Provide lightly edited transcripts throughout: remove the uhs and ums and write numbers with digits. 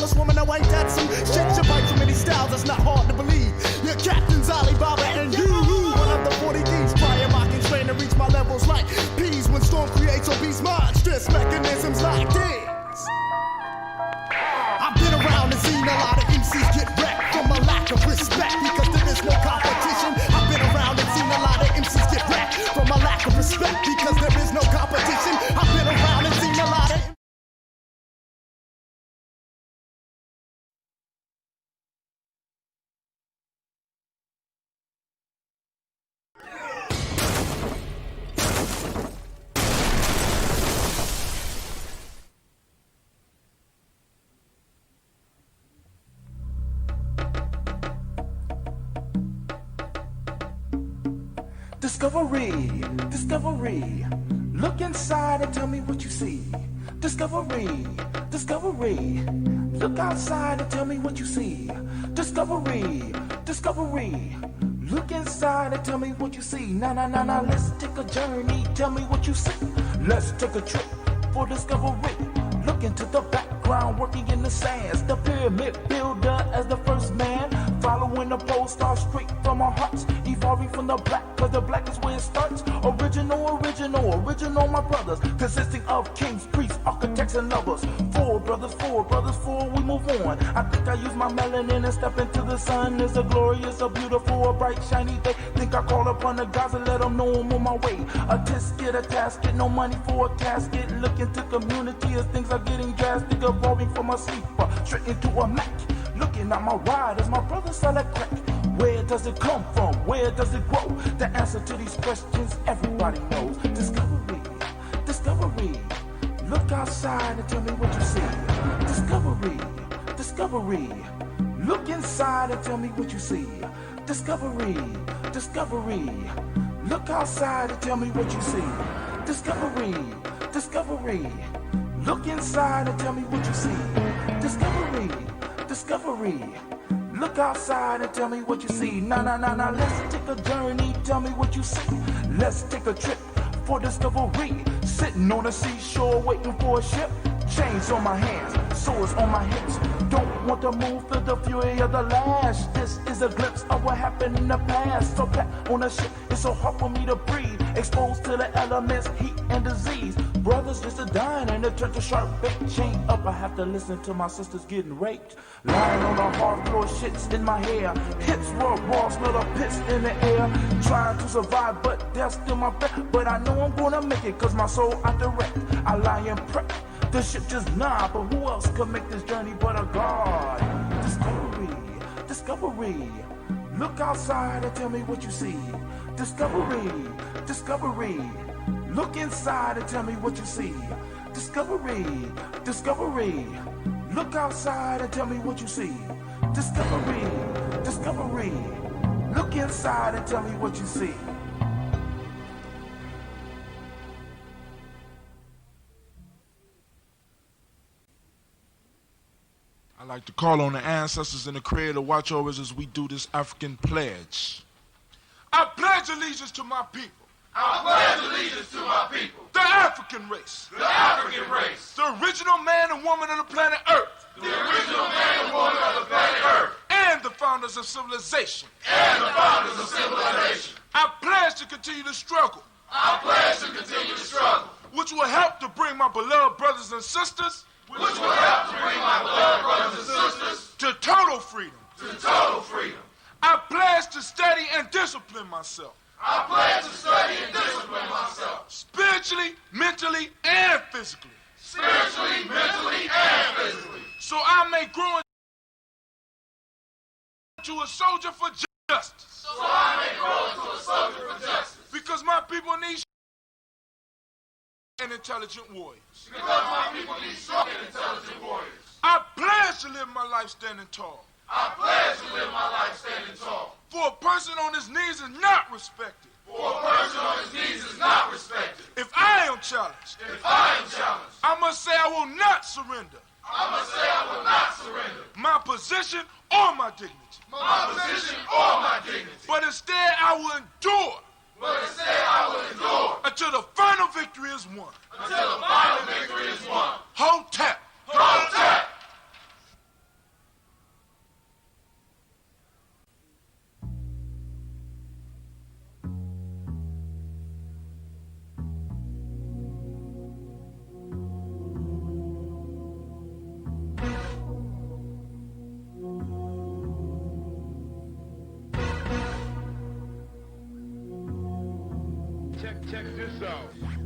stylist woman, I ain't that some shit. You bite so many styles, it's not hard to believe. Your captain's Alibaba and you, one of the 40 Ds. Prior mocking train to reach my levels like peas when storm creates obese monstrous mechanisms like this. I've been around and seen a lot of MCs get wrecked from a lack of respect because there is no competition. I've been around and seen a lot of MCs get wrecked from a lack of respect because there is no competition. I've been around and seen a lot of Discovery, discovery, look inside and tell me what you see. Discovery, discovery, look outside and tell me what you see. Discovery, discovery, look inside and tell me what you see. Nah, let's take a journey, tell me what you see. Let's take a trip for discovery. Look into the background, working in the sands. The pyramid builder as the first man. Following the pole star straight from our hearts. Evolving from the black, cause the black is where it starts. Original, my brothers. Consisting of kings, priests, architects, and lovers. Four brothers, we move on. I think I use my melanin and step into the sun. It's a glorious, a beautiful, a bright, shiny day. Think I call upon the gods and let them know I'm on my way. A tisket, a tasket, no money for a casket. Look into community as things are getting drastic. Evolving from a sleeper, straight into a Mac. Looking at my ride as my brother sell a crack. Where does it come from? Where does it grow? The answer to these questions everybody knows. Discovery, discovery. Look outside and tell me what you see. Discovery, discovery. Look inside and tell me what you see. Discovery, discovery. Look outside and tell me what you see. Discovery, discovery. Look inside and tell me what you see. Discovery, discovery. Look outside and tell me what you see. Nah, let's take a journey, tell me what you see. Let's take a trip for discovery. Sitting on the seashore waiting for a ship. Chains on my hands, swords on my hips. Don't want to move, feel the fury of the lash. This is a glimpse of what happened in the past. So back on the ship, it's so hard for me to breathe. Exposed to the elements, heat and disease. Brothers just a dying and they turn to sharp bait. Chain up, I have to listen to my sisters getting raped. Lying on the hard floor, shit's in my hair. Hips were raw, smell of piss in the air. Trying to survive, but that's still my bet. But I know I'm gonna make it, cause my soul out the wreck. I lie in prep. The ship just nod, but who else could make this journey but a God? Discovery, discovery. Look outside and tell me what you see. Discovery, discovery. Look inside and tell me what you see. Discovery, discovery. Look outside and tell me what you see. Discovery, discovery. Look inside and tell me what you see. I'd like to call on the ancestors and the Creator to watch over us as we do this African pledge. I pledge allegiance to my people. I pledge allegiance to my people. The African race. The African race. The original man and woman of the planet Earth. The original man and woman of the planet Earth. And the founders of civilization. And the founders of civilization. I pledge to continue to struggle. I pledge to continue to struggle. Which will help to bring my beloved brothers and sisters. Which will help to bring my beloved brothers and sisters to total freedom. To total freedom. I pledge to study and discipline myself. I pledge to study and discipline myself. Spiritually, mentally, and physically. Spiritually, mentally, and physically. So I may grow into a soldier for justice. So I may grow into a soldier for justice. Because my people need and intelligent warriors. Because my people need strong and intelligent warriors. I pledge to live my life standing tall. I pledge to live my life standing tall. For a person on his knees is not respected. For a person on his knees is not respected. If I am challenged, I must say I will not surrender. I must say I will not surrender. My position or my dignity. My position or my dignity. But instead I will endure. But instead I will endure. Until the final victory is won. Until the final victory is won. Hold tap. Hold tap.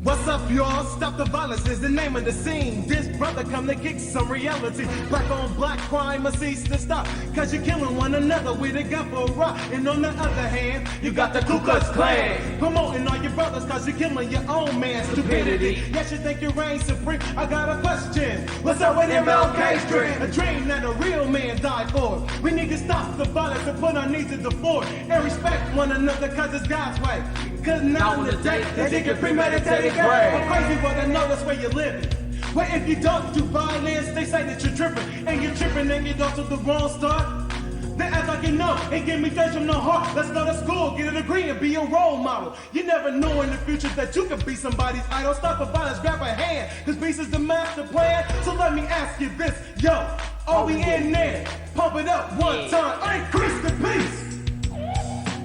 What's up, y'all? Stop the violence is the name of the scene. This brother come to kick some reality. Black on black crime must cease to stop. Cause you're killing one another with a gun for a rock. And on the other hand, you got the Ku Klux Klan promoting all your brothers cause you're killing your own man. Stupidity. Yes, you think you reign supreme. I got a question. What's up with MLK's dream? A dream that a real man died for. We need to stop the violence and put our needs to the fore. And respect one another cause it's God's way. Cause now in the day, they think you're premeditated. I'm crazy, but I know that's where you're living. Well, if you don't do violence, they say that you're tripping. And you're tripping and you're off to the wrong start. They act like you know, and give me thirst from the heart. Let's go to school, get a degree, and be a role model. You never know in the future that you could be somebody's idol. Stop the violence, grab a hand, cause peace is the master plan. So let me ask you this, yo, are we in there? Pump it up one time, increase the peace.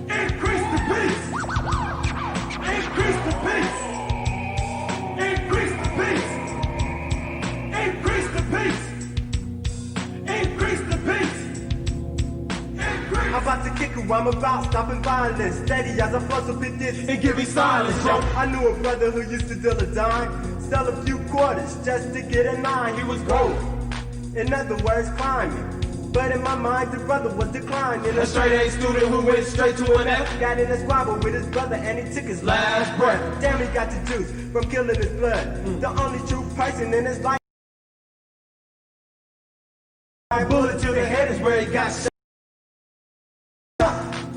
Increase the peace. Increase the peace. Increase the peace. Increase the peace. Increase the peace. Increase. I'm about to kick who I'm about, stopping violence. Steady as I flow up in this and give me silence, yo. I knew a brother who used to deal a dime, sell a few quarters just to get a nine. He was broke. In other words, climbing. But in my mind, the brother was declining. A straight A student who went straight to an F. Got in a squabble with his brother and he took his last breath. Damn, he got the juice from killing his blood. The only true person in his life. A bullet to the head is where he got shot.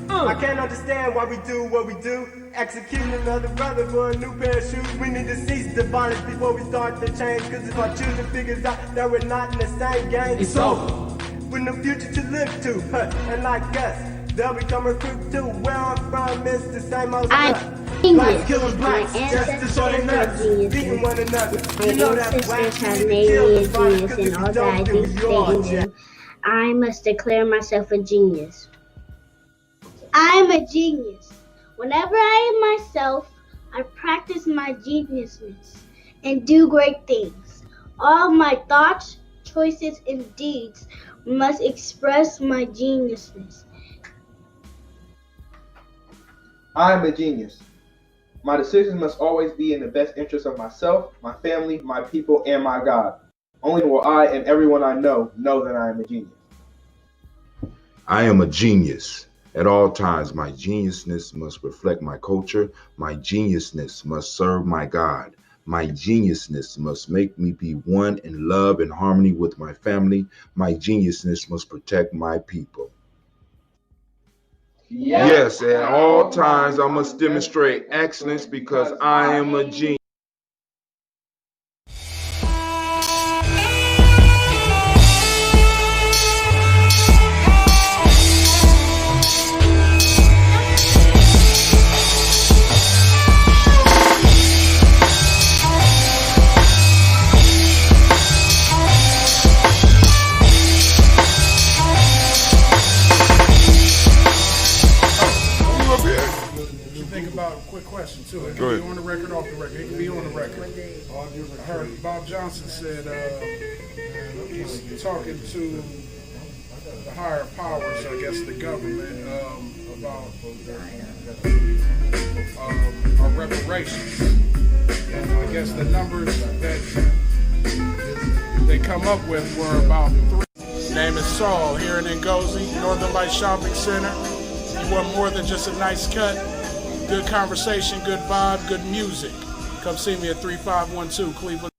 I can't understand why we do what we do. Executing another brother for a new pair of shoes. We need to cease the violence before we start to change. Cause if our children figures out that we're not in the same game, It's over. with no future to live to, and like us, they'll become recruit too. Where I'm from, it's the same old I'm stuff. genius. Blacks killing blacks, My just to ancestors show their were nuts, geniuses. beating one another. My You know little that's whack, sisters you have need to made kill me the a violence, genius, 'cause and if you all that I don't, do then is we stay all in them. I must declare myself a genius. I'm a genius. Whenever I am myself, I practice my geniusness and do great things. All my thoughts, choices, and deeds must express my geniusness. I am a genius. My decisions must always be in the best interest of myself, my family, my people, and my God. Only will I and everyone I know that I am a genius. I am a genius. At all times, my geniusness must reflect my culture. My geniusness must serve my God. My geniusness must make me be one in love and harmony with my family. My geniusness must protect my people. Yes, at all times, I must demonstrate excellence because I am a genius. About a quick question too. It Go can ahead. be on the record, off the record. It can be on the record. I heard Bob Johnson said he's talking to the higher powers, I guess the government, about our reparations. And I guess the numbers that they come up with were about 3. Name is Saul here in Ngozi, Northern Light Shopping Center. You want more than just a nice cut? Good conversation, good vibe, good music. Come see me at 3512 Cleveland.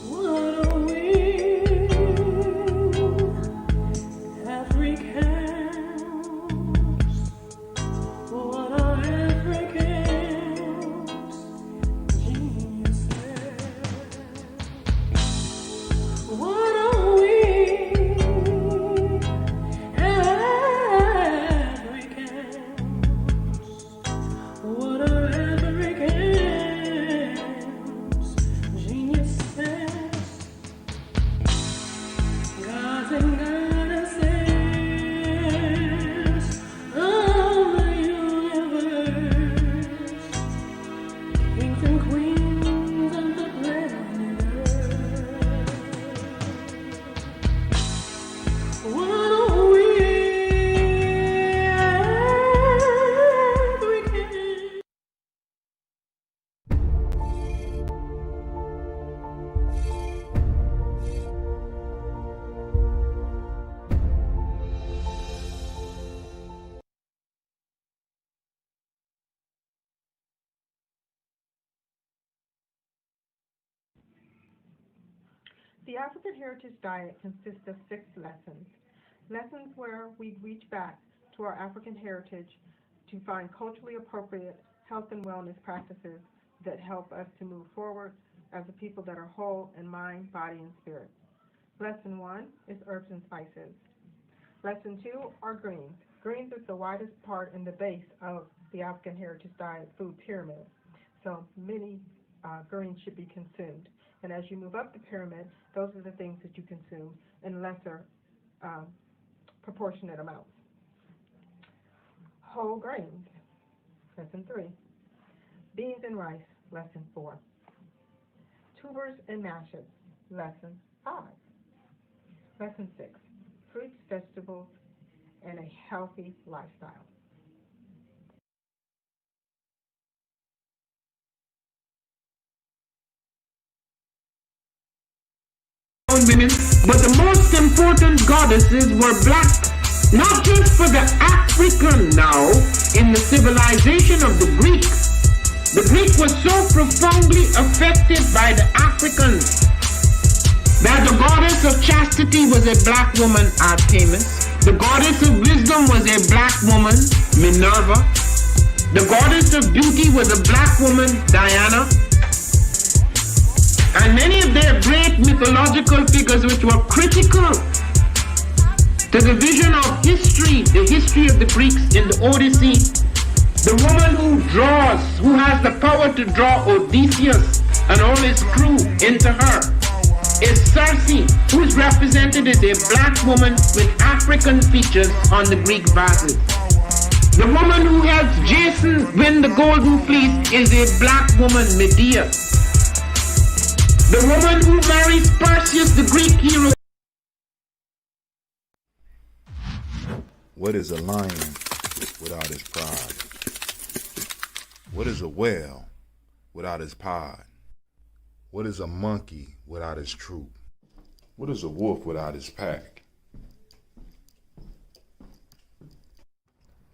What are we? The African Heritage Diet consists of 6 lessons. Lessons where we reach back to our African heritage to find culturally appropriate health and wellness practices that help us to move forward as a people that are whole in mind, body, and spirit. Lesson 1 is herbs and spices. Lesson 2 are greens. Greens is the widest part in the base of the African Heritage Diet food pyramid. So many greens should be consumed. And as you move up the pyramid, those are the things that you consume in lesser proportionate amounts. Whole grains, lesson 3. Beans and rice, lesson 4. Tubers and mashes, lesson 5. Lesson 6. Fruits, vegetables, and a healthy lifestyle. Women, but the most important goddesses were black, not just for the African now in the civilization of the Greeks. The Greek was so profoundly affected by the Africans that the goddess of chastity was a black woman, Artemis. The goddess of wisdom was a black woman, Minerva. The goddess of beauty was a black woman, Diana. And many of their great mythological figures which were critical to the vision of history, the history of the Greeks in the Odyssey. The woman who draws, who has the power to draw Odysseus and all his crew into her, is Circe, who is represented as a black woman with African features on the Greek vases. The woman who helps Jason win the golden fleece is a black woman, Medea. The woman who marries Perseus, the Greek hero. What is a lion without his pride? What is a whale without his pod? What is a monkey without his troop? What is a wolf without his pack?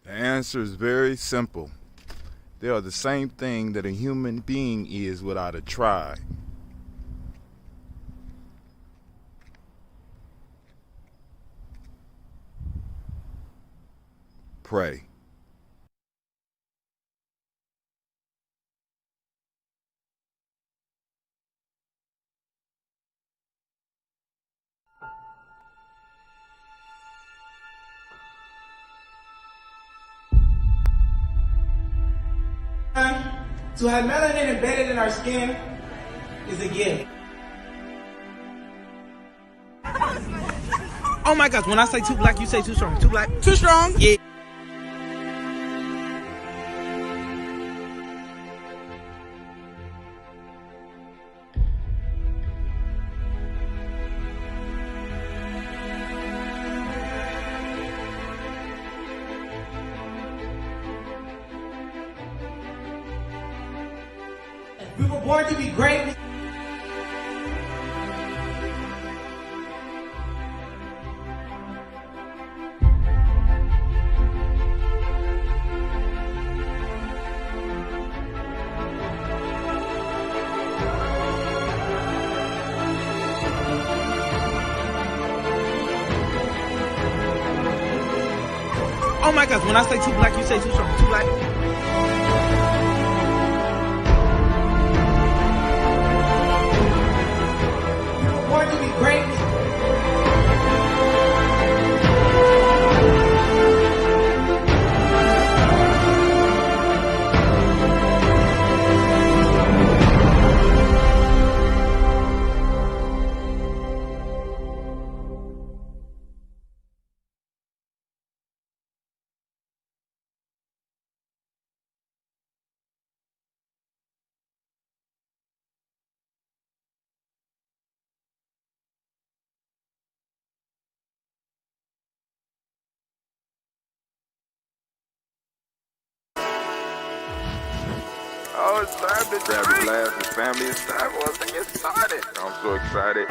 The answer is very simple. They are the same thing that a human being is without a tribe. Pray. To have melanin embedded in our skin is a gift. Oh my gosh, when I say too black, you say too strong. Too black? Too strong? Yeah. We were born to be great. Oh my gosh, when I say too black, you say too strong. Too black? Born to be great. Oh, it's time to grab your glass and family. It's time for us to get started. I'm so excited.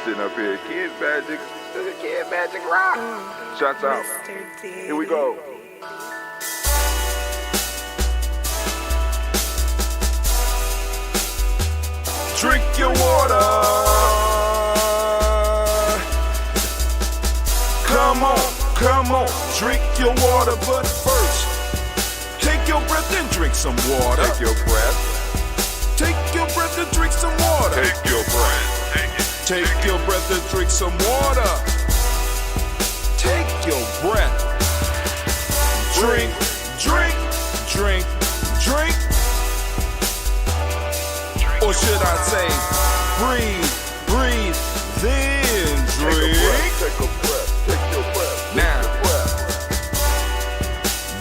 Sitting up here, Kid Magic. Kid Magic Rock. Shouts out. Here we go. Drink your water. Come on, drink your water, but first, take your breath and drink some water. Take your breath. Take your breath and drink some water. Take your breath. Take your breath and drink some water. Take your breath. Drink, drink, drink, drink. Or should I say, breathe, breathe, then drink. Take a breath. Take your breath. Now,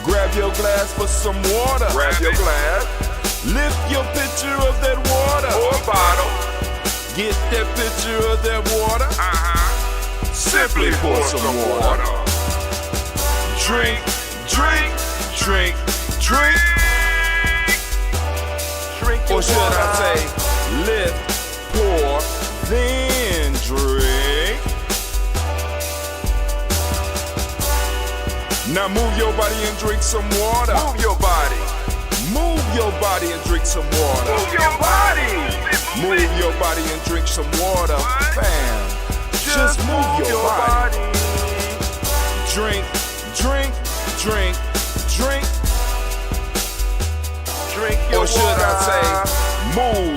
grab your glass for some water. Grab your glass. Lift your pitcher of that water. Or bottle. Get that pitcher of that water. Simply pour some water. Drink, drink, drink, drink. Drink your or should water. I say, lift, pour, then drink. Now move your body and drink some water. Move your body. Move your body and drink some water. Move your body. Move your body and drink some water. Bam. Just move your body. Drink, drink, drink, drink. Drink your or should water. I say, move,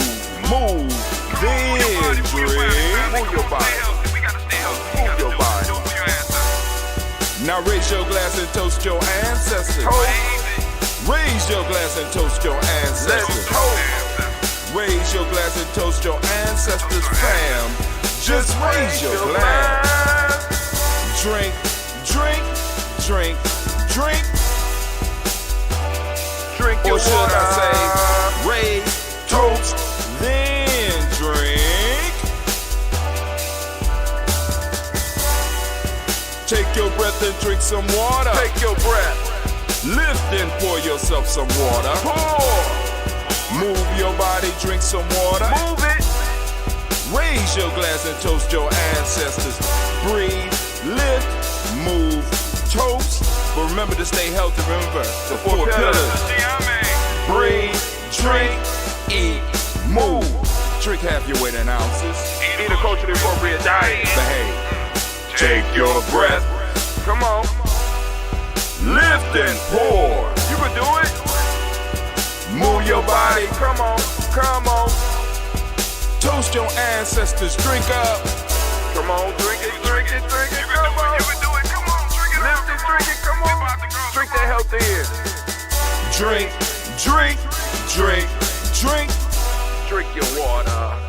then drink. Move your body. Move your body. Now raise your glass and toast your ancestors. Raise your glass and toast your ancestors. Raise your glass and toast your ancestors, fam. Just raise your glass. Drink, drink, drink, drink. Drink your or should water. I say, raise, toast, then drink. Take your breath and drink some water. Take your breath. Lift and pour yourself some water. Pour. Move your body, drink some water. Move it. Raise your glass and toast your ancestors. Breathe, lift, move, toast. But remember to stay healthy. Remember the four pillars. Breathe, drink, eat, move. Drink half your weight in ounces. Eat a culturally appropriate diet. Behave. Take your breath. Come on. Lift and pour. You can do it. Move your body. Come on. Come on. Toast your ancestors. Drink up. Come on. Drink it. Drink it. Drink it. Come on. You can do it. Come on. Drink it. Lift it. Drink it. Come on. Drink that health in. Drink, drink, drink, drink. Drink your water.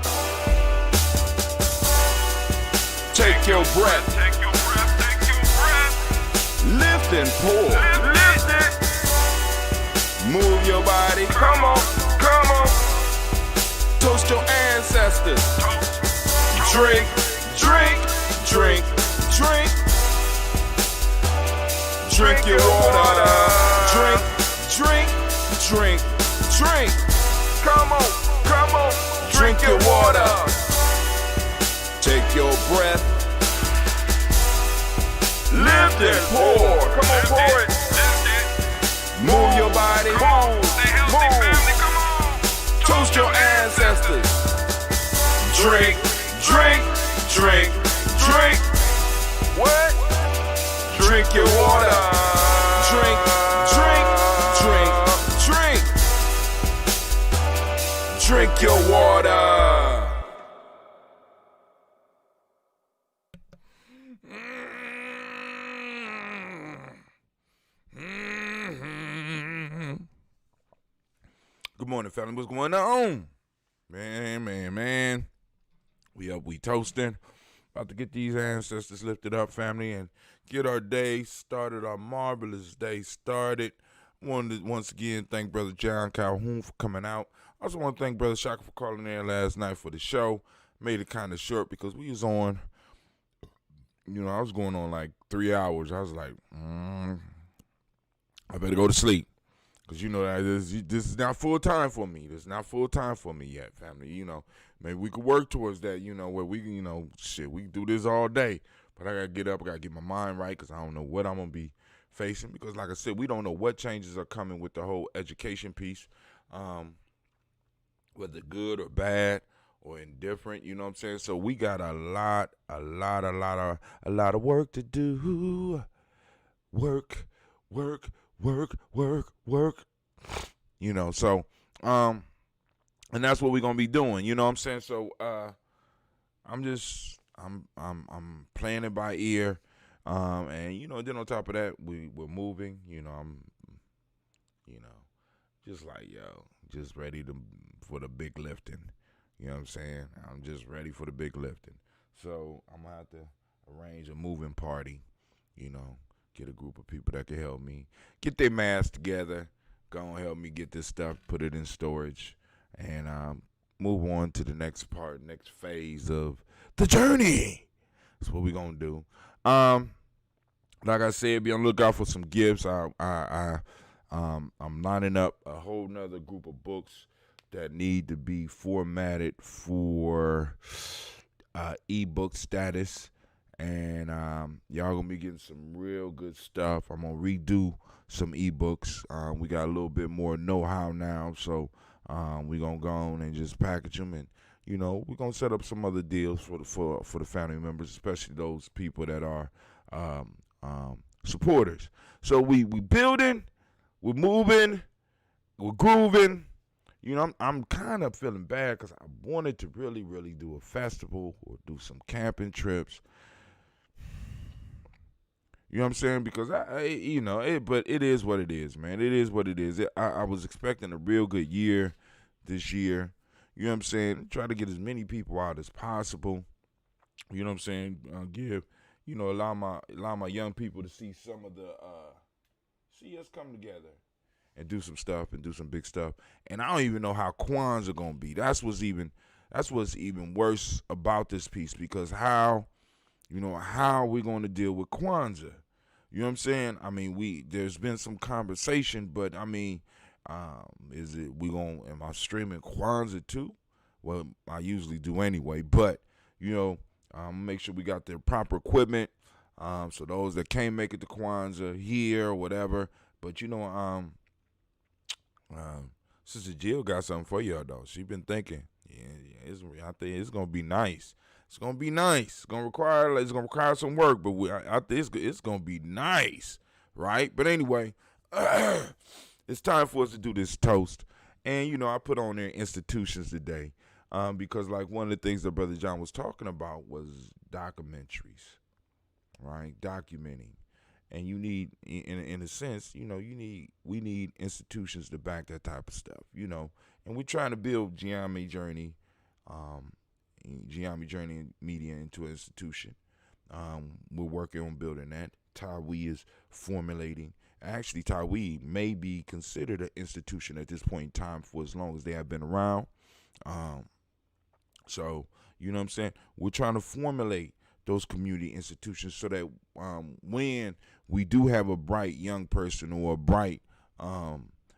Take your breath. Take your breath. Take your breath. Lift and pour. Lift it. Move your body. Come on. Come on. Toast your ancestors. Drink, drink, drink, drink. Drink your water. Drink, drink, drink, drink. Come on. Come on. Drink your water. Take your breath. Lift and pour. Come on, pour it. Move your body. Move. Move. Come on. Toast your ancestors. Drink, drink, drink, drink. What? Drink your water. Drink, drink, drink, drink. Drink your water. Good morning, family. What's going on? Man. We up, we toasting. About to get these ancestors lifted up, family, and get our day started, our marvelous day started. Wanted to once again thank Brother John Calhoun for coming out. I also want to thank Brother Shaka for calling in last night for the show. Made it kind of short because we was on, I was going on like 3 hours. I was like, I better go to sleep. Because this is not full time for me. This is not full time for me yet, family. Maybe we could work towards that, where we can, we can do this all day. But I got to get up. I got to get my mind right because I don't know what I'm going to be facing. Because like I said, we don't know what changes are coming with the whole education piece, whether good or bad or indifferent, you know what I'm saying? So we got a lot of work to do. work, work, work, work, work. You know, so and that's what we're gonna be doing. You know what I'm saying? So I'm playing it by ear, and you know, then on top of that, we're moving. You know, just like just ready for the big lifting. You know what I'm saying? I'm just ready for the big lifting. So I'm gonna have to arrange a moving party. You know, get a group of people that can help me get their mass together. Go and help me get this stuff, put it in storage, and move on to the next part, next phase of the journey. That's what we're gonna do. Like I said, be on the lookout for some gifts. I'm lining up a whole nother group of books that need to be formatted for ebook status, and y'all gonna be getting some real good stuff. I'm gonna redo some ebooks. We got a little bit more know-how now, so we're gonna go on and just package them, and you know, we're gonna set up some other deals for the family members, especially those people that are supporters. So we building, we're moving, we're grooving. You know, I'm kind of feeling bad because I wanted to really do a festival or do some camping trips. You know what I'm saying? Because but it is what it is, man. It is what it is. I was expecting a real good year this year. You know what I'm saying? Try to get as many people out as possible. You know what I'm saying? Allow my young people to see some of see us come together and do some stuff and do some big stuff. And I don't even know how Kwanzaa gonna be. That's what's even worse about this piece, because how we're gonna deal with Kwanzaa. You know what I'm saying? I mean, there's been some conversation, but I mean, am I streaming Kwanzaa too? Well, I usually do anyway, but make sure we got the proper equipment. So those that can't make it to Kwanzaa here or whatever, but Sister Jill got something for y'all though. She been thinking, I think it's gonna be nice. It's gonna be nice. It's gonna require some work, but I think it's gonna be nice, right? But anyway, it's time for us to do this toast, and I put on there institutions today, because like one of the things that Brother John was talking about was documentaries, right? Documenting. And you need, in a sense, we need institutions to back that type of stuff, and we're trying to build Gye-Nyame Journey Media into an institution. We're working on building that. Tawee is formulating. Actually, Tawee may be considered an institution at this point in time for as long as they have been around. So, you know what I'm saying? We're trying to formulate those community institutions so that when we do have a bright young person or a bright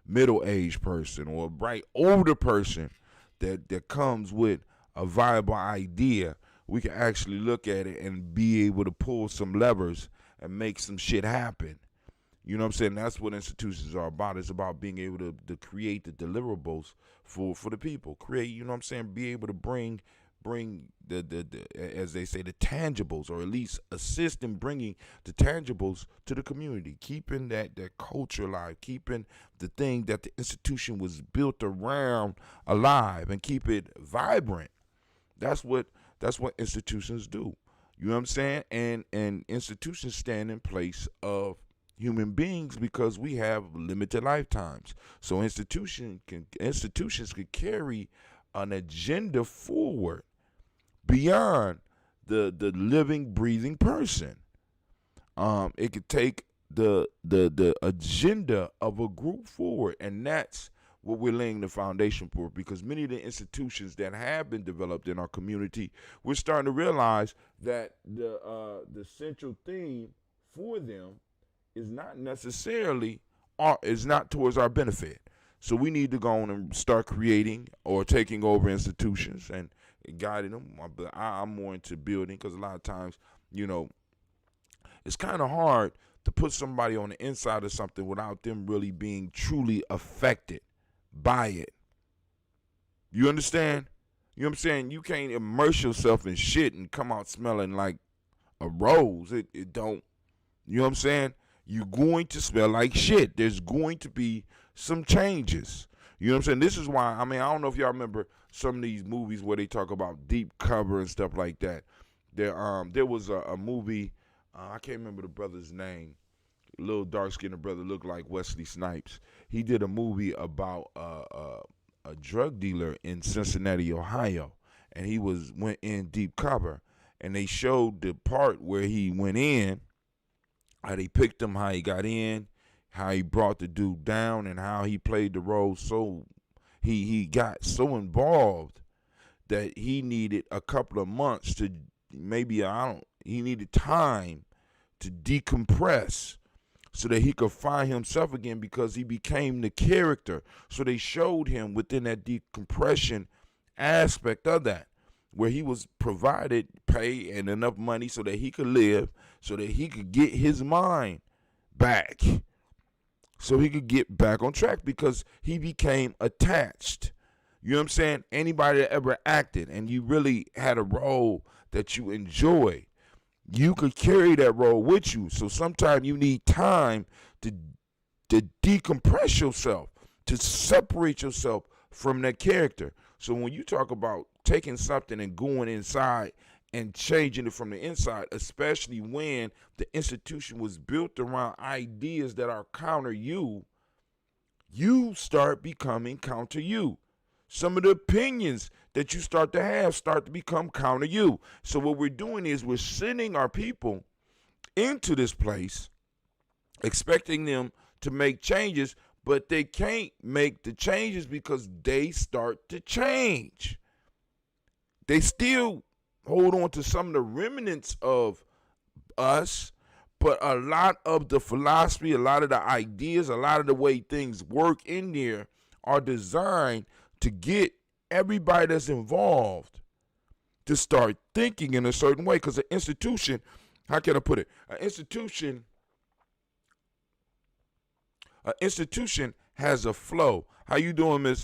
middle-aged person or a bright older person that comes with a viable idea, we can actually look at it and be able to pull some levers and make some shit happen. You know what I'm saying? That's what institutions are about. It's about being able to create the deliverables for the people. Create, you know what I'm saying, be able to bring the as they say, the tangibles, or at least assist in bringing the tangibles to the community, keeping that culture alive, keeping the thing that the institution was built around alive, and keep it vibrant. That's what institutions do. You know what I'm saying? And institutions stand in place of human beings because we have limited lifetimes. So institutions could carry an agenda forward beyond the living, breathing person. It could take the agenda of a group forward, and that's what we're laying the foundation for, because many of the institutions that have been developed in our community, we're starting to realize that the central theme for them is not necessarily is not towards our benefit. So we need to go on and start creating or taking over institutions and guiding them. I'm more into building, because a lot of times, it's kind of hard to put somebody on the inside of something without them really being truly affected by it. You understand? You know what I'm saying? You can't immerse yourself in shit and come out smelling like a rose. It don't. You know what I'm saying? You're going to smell like shit. There's going to be some changes. You know what I'm saying? This is why, I mean, I don't know if y'all remember some of these movies where they talk about deep cover and stuff like that. There was a movie, I can't remember the brother's name. A little dark-skinned brother looked like Wesley Snipes. He did a movie about a drug dealer in Cincinnati, Ohio, and he went in deep cover, and they showed the part where he went in, how they picked him, how he got in, how he brought the dude down, and how he played the role. So he got so involved that he needed a couple of months to he needed time to decompress so that he could find himself again, because he became the character. So they showed him within that decompression aspect of that, where he was provided pay and enough money so that he could live, so that he could get his mind back, so he could get back on track, because he became attached. You know what I'm saying? Anybody that ever acted and you really had a role that you enjoyed, you could carry that role with you. So sometimes you need time to decompress yourself, to separate yourself from that character. So when you talk about taking something and going inside and changing it from the inside, especially when the institution was built around ideas that are counter you, you start becoming counter you. Some of the opinions that you start to have start to become counter you. So what we're doing is we're sending our people into this place, expecting them to make changes, but they can't make the changes because they start to change. They still hold on to some of the remnants of us, but a lot of the philosophy, a lot of the ideas, a lot of the way things work in there are designed to get everybody that's involved to start thinking in a certain way. Because an institution, how can I put it? An institution has a flow. How you doing, Miss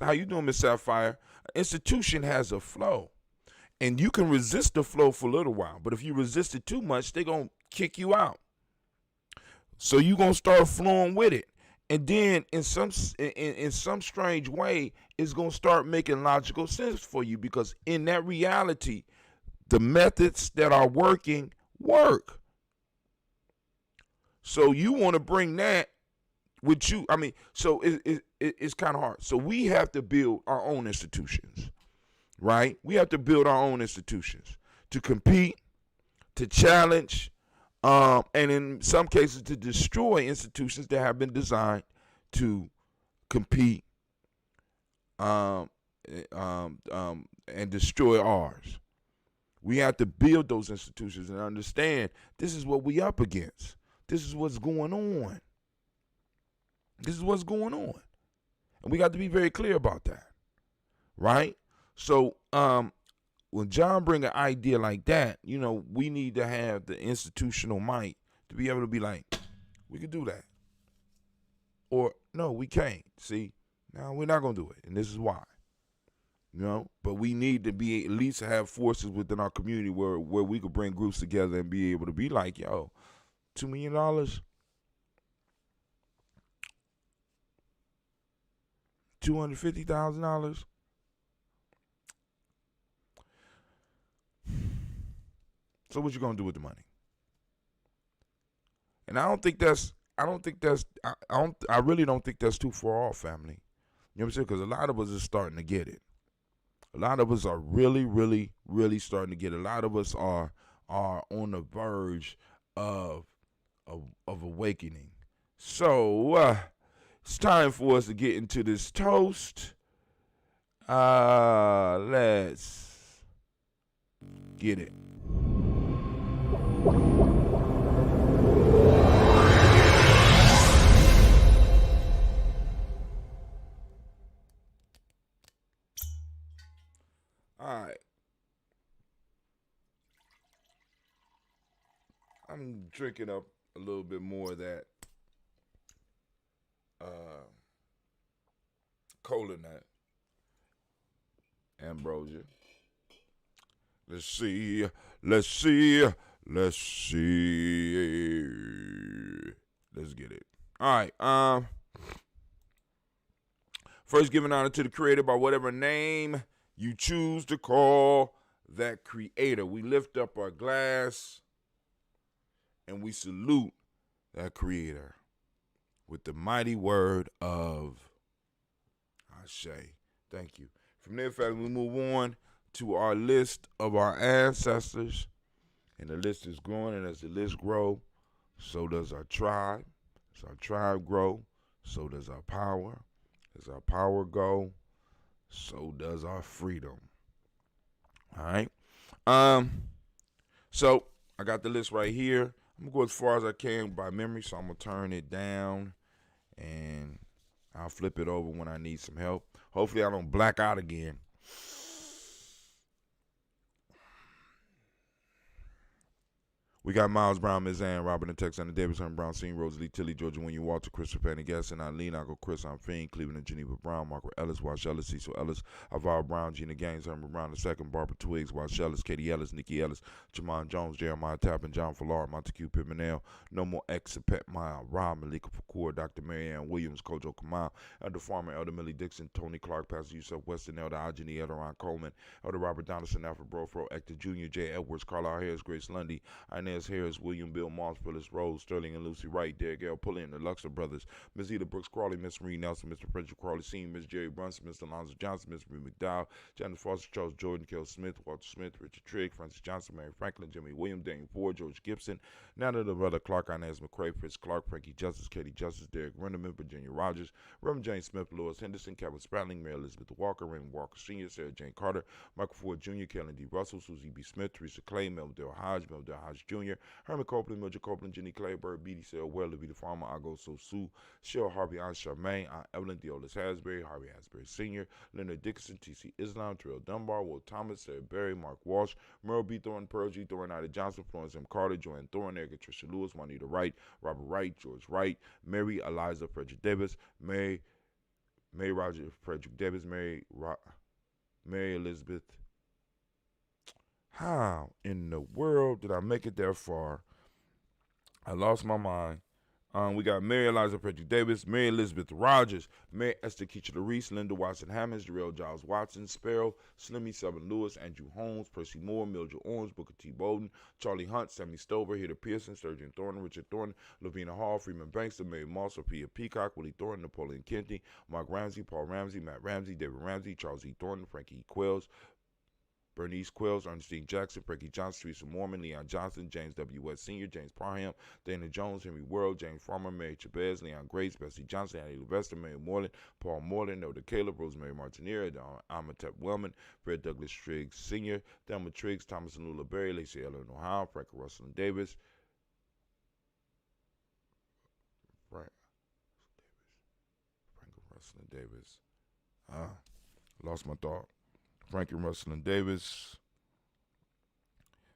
Sapphire? An institution has a flow. And you can resist the flow for a little while, but if you resist it too much, they're going to kick you out. So you're going to start flowing with it. And then in some strange way, it's going to start making logical sense for you, because in that reality, the methods that are working work. So you want to bring that with you. I mean, so it's kind of hard. So we have to build our own institutions, right? We have to build our own institutions to compete, to challenge, and in some cases to destroy institutions that have been designed to compete and destroy ours. We have to build those institutions and understand this is what we up against. This is what's going on. This is what's going on. And we got to be very clear about that, right? So when John bring an idea like that, you know, we need to have the institutional might to be able to be like, we can do that. Or, no, we can't. See, no, we're not going to do it. And this is why. You know, but we need to be at least have forces within our community where we could bring groups together and be able to be like, yo, $2 million, $250,000. So what you gonna do with the money? And I really don't think that's too far off, family. You know what I'm saying? Because a lot of us is starting to get it. A lot of us are really, really, really starting to get it. A lot of us are on the verge of awakening. So it's time for us to get into this toast. Let's get it. All right. I'm drinking up a little bit more of that cola nut ambrosia. Let's see. Let's Let's get it. All right. First, giving honor to the Creator by whatever name you choose to call that Creator. We lift up our glass and we salute that Creator with the mighty word of Ashe. Thank you. From there, family, we move on to our list of our ancestors. And the list is growing, and as the list grows, so does our tribe. As our tribe grow, so does our power. As our power go, so does our freedom. All right. So I got the list right here. I'm gonna go as far as I can by memory, so I'm gonna turn it down, and I'll flip it over when I need some help. Hopefully, I don't black out again. We got Miles Brown, Ms. Ann, Robert and Texana Davis, Herman Brown, Senior, Rosalie Tilly, Georgia William, Walter, Christopher Penny, Gasson, Eileen, Uncle Chris, I'm Fiend, Cleveland and Geneva Brown, Margaret Ellis, Wash Ellis, Cecil Ellis, Alvaro Brown, Gina Gaines, Herman Brown II, Barbara Twiggs, Wash Ellis, Katie Ellis, Nikki Ellis, Jamon Jones, Jeremiah Tappan, John Fallar, Montague Pimenel, No More Exapet Mile, Rob Malika Fakur, Dr. Marianne Williams, Kojo Kamal, Elder Farmer, Elder Millie Dixon, Tony Clark, Pastor Yusuf Weston, Elder Ajani, Elder Ron Coleman, Elder Robert Donaldson, Alfred Brofro, Hector Jr., J. Edwards, Carlisle Harris, Grace Lundy, Inez Harris, William Bill Moss, Phyllis Rose, Sterling and Lucy Wright, Derek L. Pullen, the Luxor Brothers, Ms. Eda Brooks Crawley, Miss Marie Nelson, Mr. Frederick Crawley Sr., Miss Jerry Brunson, Mr. Alonzo Johnson, Miss Marie McDowell, Janice Foster, Charles Jordan, Kel Smith, Walter Smith, Richard Trigg, Francis Johnson, Mary Franklin, Jimmy William, Daniel Ford, George Gibson, Nana the Brother Clark, Inez McCrae, Fritz Clark, Frankie Justice, Katie Justice, Derek Renderman, Virginia Rogers, Reverend James Smith, Lewis Henderson, Kevin Spratling, Mary Elizabeth Walker, Raymond Walker Sr., Sarah Jane Carter, Michael Ford Jr., Kellen D. Russell, Susie B. Smith, Teresa Clay, Melville Hodge, Jr., Herman Copeland, Mildred Copeland, Jenny Clayburg, B.D. Sale, Weller, B. the Farmer, Ago So Sue, Cheryl Harvey, Aunt Charmaine, Aunt Evelyn, Deolis Hasbury, Harvey Hasbury Sr., Leonard Dickinson, T.C. Islam, Terrell Dunbar, Will Thomas, Sarah Berry, Mark Walsh, Merle B. Thornton, Pearl G. Thornton, Ida Johnson, Florence M. Carter, Joanne Thornton, Erica Tricia Lewis, Juanita Wright, Robert Wright, George Wright, Mary Eliza Frederick Davis, Mary Roger Frederick Davis, Mary Elizabeth. How in the world did I make it that far? I lost my mind. We got Mary Eliza Frederick Davis, Mary Elizabeth Rogers, Mary Esther Keacher Reese, Linda Watson Hammonds, Jarrell Giles Watson, Sparrow, Slimmy Seven Lewis, Andrew Holmes, Percy Moore, Mildred Orange, Booker T. Bowden, Charlie Hunt, Sammy Stover, Hida Pearson, Sturgeon Thornton, Richard Thornton, Lavina Hall, Freeman Bankster, Mary Moss, Sophia Peacock, Willie Thornton, Napoleon Kenty, Mark Ramsey, Paul Ramsey, Matt Ramsey, David Ramsey, Charles E. Thornton, Frankie E. Quells, Bernice Quells, Ernestine Jackson, Frankie Johnson, Teresa Mormon, Leon Johnson, James W. West Sr., James Parham, Dana Jones, Henry World, James Farmer, Mary Chavez, Leon Grace, Bessie Johnson, Annie Levester, Mary Moreland, Paul Moreland, Elder Caleb, Rosemary Martinier, Amatep Wellman, Fred Douglas Triggs Sr., Thelma Triggs, Thomas and Lula Berry, Lacey Ellen Ohio, Frank Russell and Davis, Frank Russell and Davis. Lost my thought. Frankie Russell and Davis,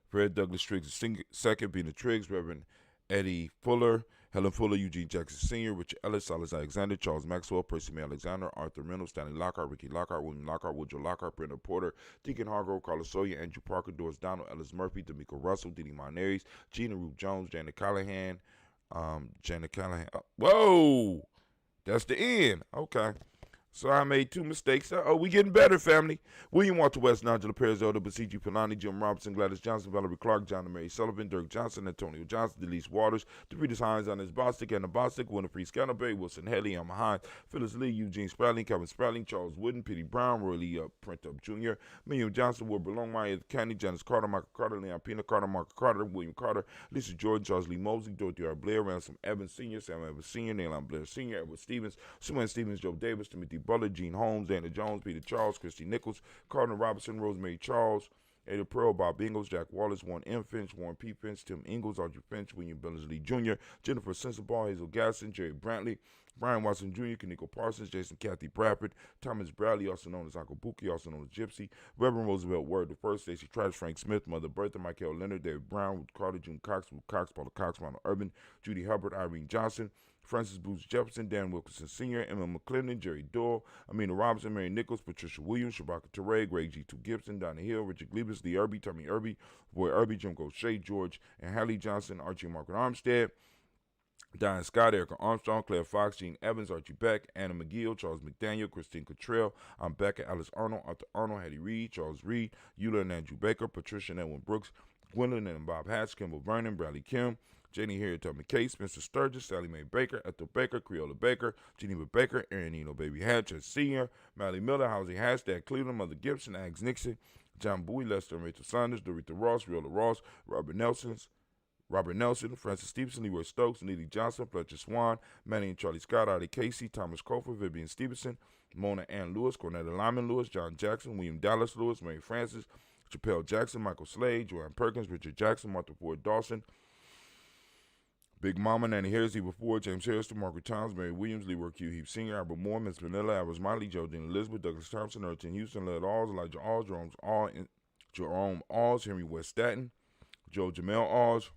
Fred Douglas Triggs second, Bina Triggs, Reverend Eddie Fuller, Helen Fuller, Eugene Jackson Sr., Richard Ellis, Silas Alexander, Charles Maxwell, Percy May Alexander, Arthur Reynolds, Stanley Lockhart, Ricky Lockhart, William Lockhart, Woodrow Lockhart, Brenda Porter, Deacon Hargrove, Carlos Sawyer, Andrew Parker, Doris Donald, Ellis Murphy, D'Amico Russell, Didi Monares, Gina Ruth Jones, Janet Callahan, Whoa! That's the end. Okay. So I made two mistakes. We getting better, family. William Walter West, Nigel Perez, Elder Basiji Pelani, Jim Robinson, Gladys Johnson, Valerie Clark, John and Mary Sullivan, Dirk Johnson, Antonio Johnson, Delise Waters, DeVitas Hines, Annis Bostic, Anna Bostic, Winifred Scanterbury, Wilson Haley, Emma Hines, Phyllis Lee, Eugene Spradling, Kevin Spradling, Charles Wooden, Petey Brown, Roy Lee Print Up Jr., William Johnson, Wilbur Longmire, County, Janice Carter, Michael Carter, Leon Pina Carter, Mark Carter, William Carter, Lisa Jordan, Charles Lee Mosley, Dorothy R. Blair, Ransom Evans Sr., Sam Evans Sr., Nayland Blair Sr., Edward Stevens, Suman Stevens, Joe Davis, Timothy Butler, Gene Holmes, Dana Jones, Peter Charles, Christy Nichols, Cardinal Robinson, Rosemary Charles, Ada Pearl, Bob Ingalls, Jack Wallace, Warren M. Finch, Warren P. Finch, Tim Ingalls, Audrey Finch, William Billingsley Jr., Jennifer Sensabaugh, Hazel Gasson, Jerry Brantley, Brian Watson Jr., Kaniko Parsons, Jason Kathy Bradford, Thomas Bradley, also known as Uncle Buki, also known as Gypsy, Reverend Roosevelt Word the First, Stacey Trash, Frank Smith, Mother Bertha, Michael Leonard, David Brown, Ruth Carter, June Cox, Ruth Cox, Paula Cox, Ronald Urban, Judy Hubbard, Irene Johnson, Francis Booth Jefferson, Dan Wilkinson Sr., Emma McClendon, Jerry Doyle, Amina Robinson, Mary Nichols, Patricia Williams, Shabaka Teray, Greg G2 Gibson, Donna Hill, Richard Glebus, Lee Irby, Tommy Irby, Boy Irby, Jim Gaucher, George and Hallie Johnson, Archie Margaret Armstead, Diane Scott, Erica Armstrong, Claire Fox, Gene Evans, Archie Beck, Anna McGill, Charles McDaniel, Christine Cottrell, Becca, Alice Arnold, Arthur Arnold, Hattie Reed, Charles Reed, Eula and Andrew Baker, Patricia and Edwin Brooks, Gwendolyn and Bob Hatch, Kimball Vernon, Bradley Kim, Jenny Harriet Tubman Case, Spencer Sturgis, Sally Mae Baker, Ethel Baker, Creola Baker, Geneva Baker, Aaron Eno Baby Hatch, Sr., Mally Miller, Housie Hatch, Dad Cleveland, Mother Gibson, Ags Nixon, John Bowie, Lester and Rachel Saunders, Dorita Ross, Riola Ross, Robert Nelson, Francis Stevenson, Leroy Stokes, Neely Johnson, Fletcher Swan, Manny and Charlie Scott, Audie Casey, Thomas Cofer, Vivian Stevenson, Mona Ann Lewis, Cornetta Lyman Lewis, John Jackson, William Dallas Lewis, Mary Francis, Chappelle Jackson, Michael Slade, Joanne Perkins, Richard Jackson, Martha Ford Dawson, Big Mama, Nanny Harris, Eva Ford, James Harrison, Margaret Towns, Mary Williams, Leroy Q. Heap Sr., Albert Moore, Miss Vanilla, Alice Miley, Geraldine Elizabeth, Douglas Thompson, Erton Houston, Led Alls, Elijah Alls, Jerome Alls, Henry West Staten, Joe Jamel Alls,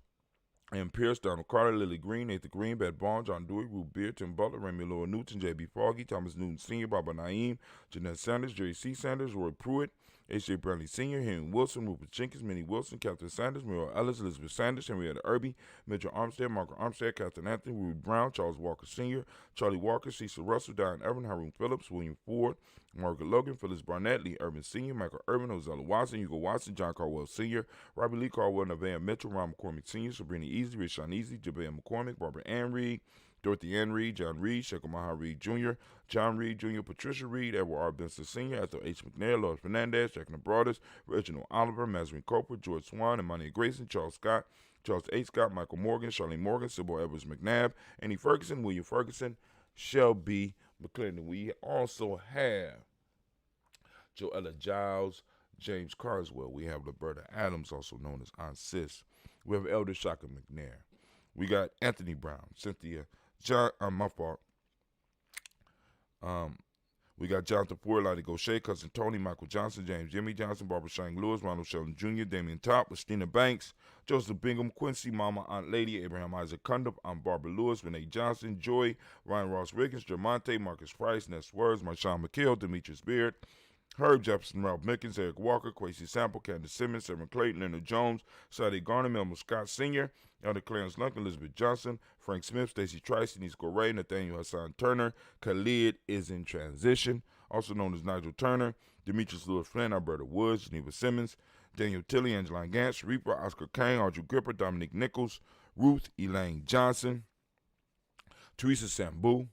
M. Pierce, Donald Carter, Lily Green, Nathan Green, Beth Bond, John Dewey, Ruth Beard, Tim Butler, Remy Laura Newton, J.B. Foggy, Thomas Newton Sr., Barbara Naeem, Jeanette Sanders, Jerry C. Sanders, Roy Pruitt, H.J. Brownlee Sr., Henry Wilson, Rupert Jenkins, Minnie Wilson, Catherine Sanders, Muriel Ellis, Elizabeth Sanders, Henrietta Irby, Mitchell Armstead, Margaret Armstead, Catherine Anthony, Ruby Brown, Charles Walker Sr., Charlie Walker, Cecil Russell, Diane Irvin, Haroon Phillips, William Ford, Margaret Logan, Phyllis Barnett, Lee Irvin Sr., Michael Irvin, Ozella Watson, Hugo Watson, John Carwell Sr., Robbie Lee Carwell, Nevaeh Mitchell, Ron McCormick Sr., Sabrina Easy, Rishawn Easy, Jabea McCormick, Barbara Ann Reed, Dorothy Ann Reed, John Reed, Shekel Maha Reed Jr., John Reed Jr., Patricia Reed, Edward R. Benson Sr., Ethel H. McNair, Lois Fernandez, Jack Broaders, Reginald Oliver, Mazarin Cooper, George Swan, Imani Grayson, Charles Scott, Charles H. Scott, Michael Morgan, Charlene Morgan, Sybil Edwards McNabb, Annie Ferguson, William Ferguson, Shelby McClendon. We also have Joella Giles, James Carswell. We have Roberta Adams, also known as Aunt Sis. We have Elder Shaka McNair. We got Anthony Brown, Cynthia John, my fault. We got Jonathan Ford, Lottie Gaucher, Cousin Tony, Michael Johnson, James Jimmy Johnson, Barbara Shang Lewis, Ronald Sheldon Jr., Damian Top, Christina Banks, Joseph Bingham, Quincy Mama, Aunt Lady, Abraham Isaac Cundiff, Aunt Barbara Lewis, Renee Johnson, Joy, Ryan Ross Riggins, Jermonte, Marcus Price, Ness Words, Marshawn McKill, Demetrius Beard, Herb Jefferson, Ralph Mickens, Eric Walker, Quincy Sample, Candace Simmons, Severn Clayton, Leonard Jones, Sadie Garner, Melvin Scott Sr., Elder Clarence Lunkin, Elizabeth Johnson, Frank Smith, Stacey Trice, Denise Gorey, Nathaniel Hassan Turner, Khalid is in transition, also known as Nigel Turner, Demetrius Lewis Flynn, Alberta Woods, Geneva Simmons, Daniel Tilley, Angeline Gantz, Reaper, Oscar Kane, Audrey Gripper, Dominique Nichols, Ruth Elaine Johnson, Teresa Sambu,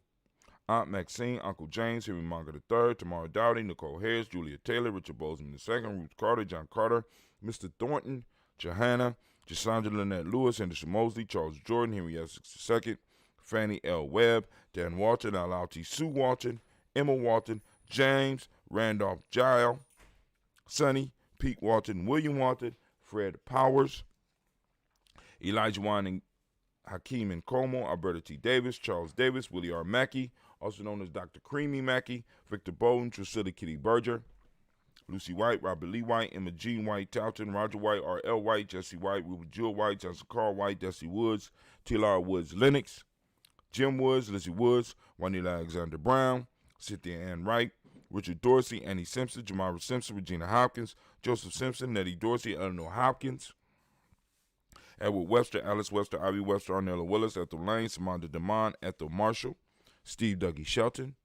Aunt Maxine, Uncle James, Henry Monger III, Tamara Dowdy, Nicole Harris, Julia Taylor, Richard Bozeman II, Ruth Carter, John Carter, Mr. Thornton, Johanna, Jasandra Lynette Lewis, Anderson Mosley, Charles Jordan, Henry Essex II, Fannie L. Webb, Dan Walton, Alauti Sue Walton, Emma Walton, James, Randolph Gile, Sonny, Pete Walton, William Walton, Fred Powers, Elijah Wine and Hakeem and Como, Alberta T. Davis, Charles Davis, Willie R. Mackey, also known as Dr. Creamy Mackey, Victor Bowden, Drusilla Kitty Berger, Lucy White, Robert Lee White, Emma Jean White, Talton, Roger White, R.L. White, Jesse White, Ruben Jewel White, Johnson Carl White, Desi Woods, T.L.R. Woods Lennox, Jim Woods, Lizzie Woods, Juanita Alexander Brown, Cynthia Ann Wright, Richard Dorsey, Annie Simpson, Jamara Simpson, Regina Hopkins, Joseph Simpson, Nettie Dorsey, Eleanor Hopkins, Edward Webster, Alice Webster, Ivy Webster, Arnella Willis, Ethel Lane, Samantha DeMond, Ethel Marshall, Steve Dougie Shelton,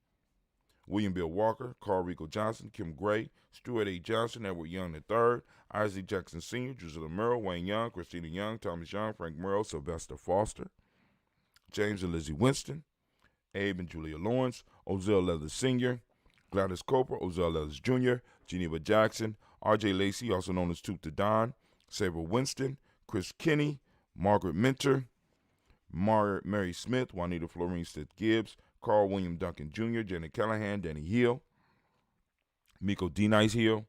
William Bill Walker, Carl Rico Johnson, Kim Gray, Stuart A. Johnson, Edward Young III, Isaac Jackson Sr., Drusilla Merrill, Wayne Young, Christina Young, Thomas Young, Frank Merrill, Sylvester Foster, James and Lizzie Winston, Abe and Julia Lawrence, Ozell Leathers Sr., Gladys Coper, Ozell Leathers Jr., Geneva Jackson, R.J. Lacey, also known as Toot the Don, Sabre Winston, Chris Kinney, Margaret Minter, Mary Smith, Juanita Florine Stith Gibbs, Carl William Duncan Jr., Janet Callahan, Danny Hill, Miko D. Nice Hill,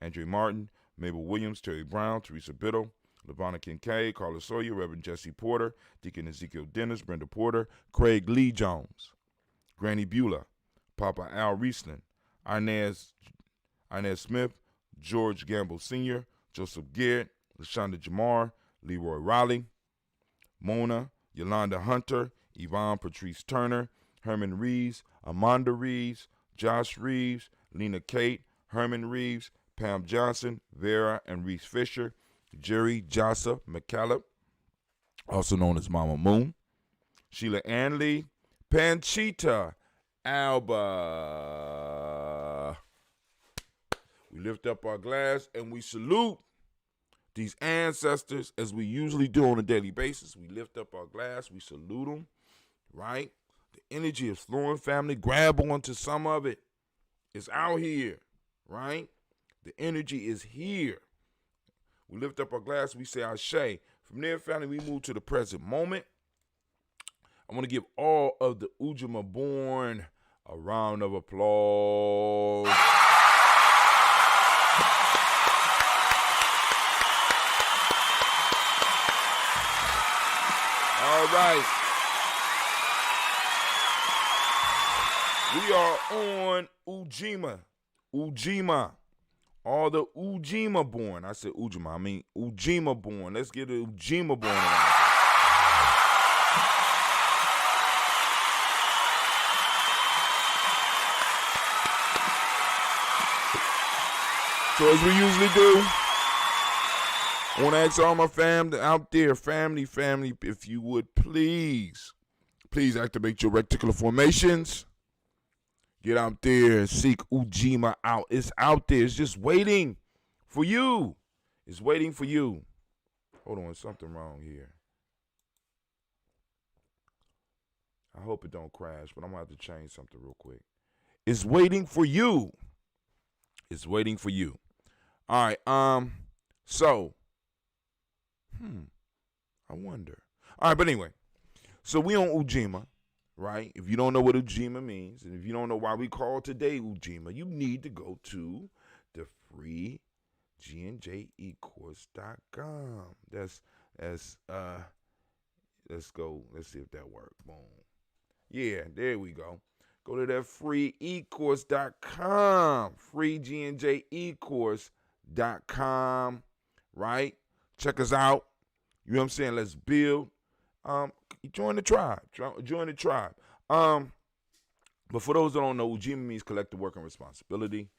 Andre Martin, Mabel Williams, Terry Brown, Teresa Biddle, LaVonna Kincaid, Carla Sawyer, Reverend Jesse Porter, Deacon Ezekiel Dennis, Brenda Porter, Craig Lee Jones, Granny Beulah, Papa Al Riesling, Inez Smith, George Gamble Sr., Joseph Garrett, LaShonda Jamar, Leroy Raleigh, Mona, Yolanda Hunter, Yvonne Patrice Turner, Herman Reeves, Amanda Reeves, Josh Reeves, Lena Kate, Herman Reeves, Pam Johnson, Vera and Reese Fisher, Jerry Jossa McCallum, also known as Mama Moon, Sheila Ann Lee, Panchita Alba. We lift up our glass and we salute these ancestors as we usually do on a daily basis. We lift up our glass, we salute them, right? The energy is flowing, family. Grab onto some of it. It's out here, right? The energy is here. We lift up our glass, we say Ashe. From there, family, we move to the present moment. I want to give all of the Ujamaa born a round of applause. All right. We are on Ujamaa. All the Ujamaa born. I said Ujamaa. I mean Ujamaa born. Let's get the Ujamaa born around. So as we usually do, I want to ask all my family out there, family, if you would please activate your reticular formations. Get out there and seek Ujamaa out. It's out there. It's just waiting for you. It's waiting for you. Hold on, something wrong here. I hope it don't crash, but I'm going to have to change something real quick. It's waiting for you. It's waiting for you. All right, so, I wonder. All right, but anyway, so we on Ujamaa, right? If you don't know what Ujamaa means, and if you don't know why we call today Ujamaa, you need to go to the free GNJecourse.com. Let's go. Let's see if that worked. Boom. Yeah, there we go. Go to that free ecourse.com, free GNJecourse.com, right? Check us out. You know what I'm saying? Let's build. Join the tribe. Join the tribe. But for those that don't know, Ujamaa means collective work and responsibility.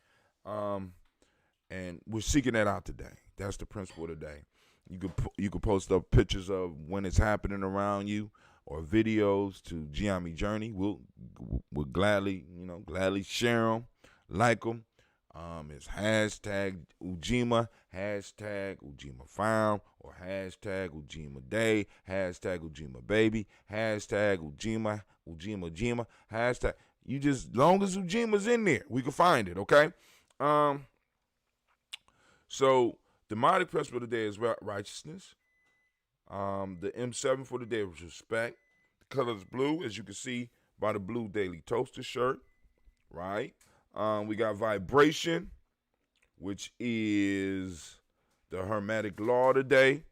And we're seeking that out today. That's the principle today. You could post up pictures of when it's happening around you, or videos to Gye-Nyame Journey. We'll gladly share them, like them. It's hashtag Ujamaa, hashtag Ujamaa Found, or hashtag Ujamaa Day, hashtag Ujamaa Baby, hashtag Ujamaa, hashtag. You just, long as Ujama's in there, we can find it, okay? So, the demonic principle today is righteousness. The M7 for the day was respect. The color is blue, as you can see by the blue Daily Toaster shirt, right? We got vibration, which is the Hermetic law today.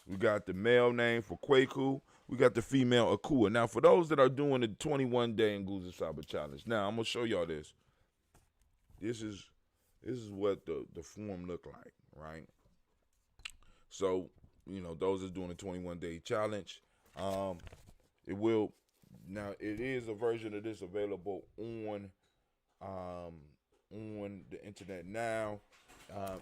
We got the male name for Kwaku. We got the female Akua. Now, for those that are doing the 21-day Nguzo Saba challenge, now I'm gonna show y'all this. This is what the form look like, right? So, those that's doing the 21-day challenge, it is a version of this available on the internet now.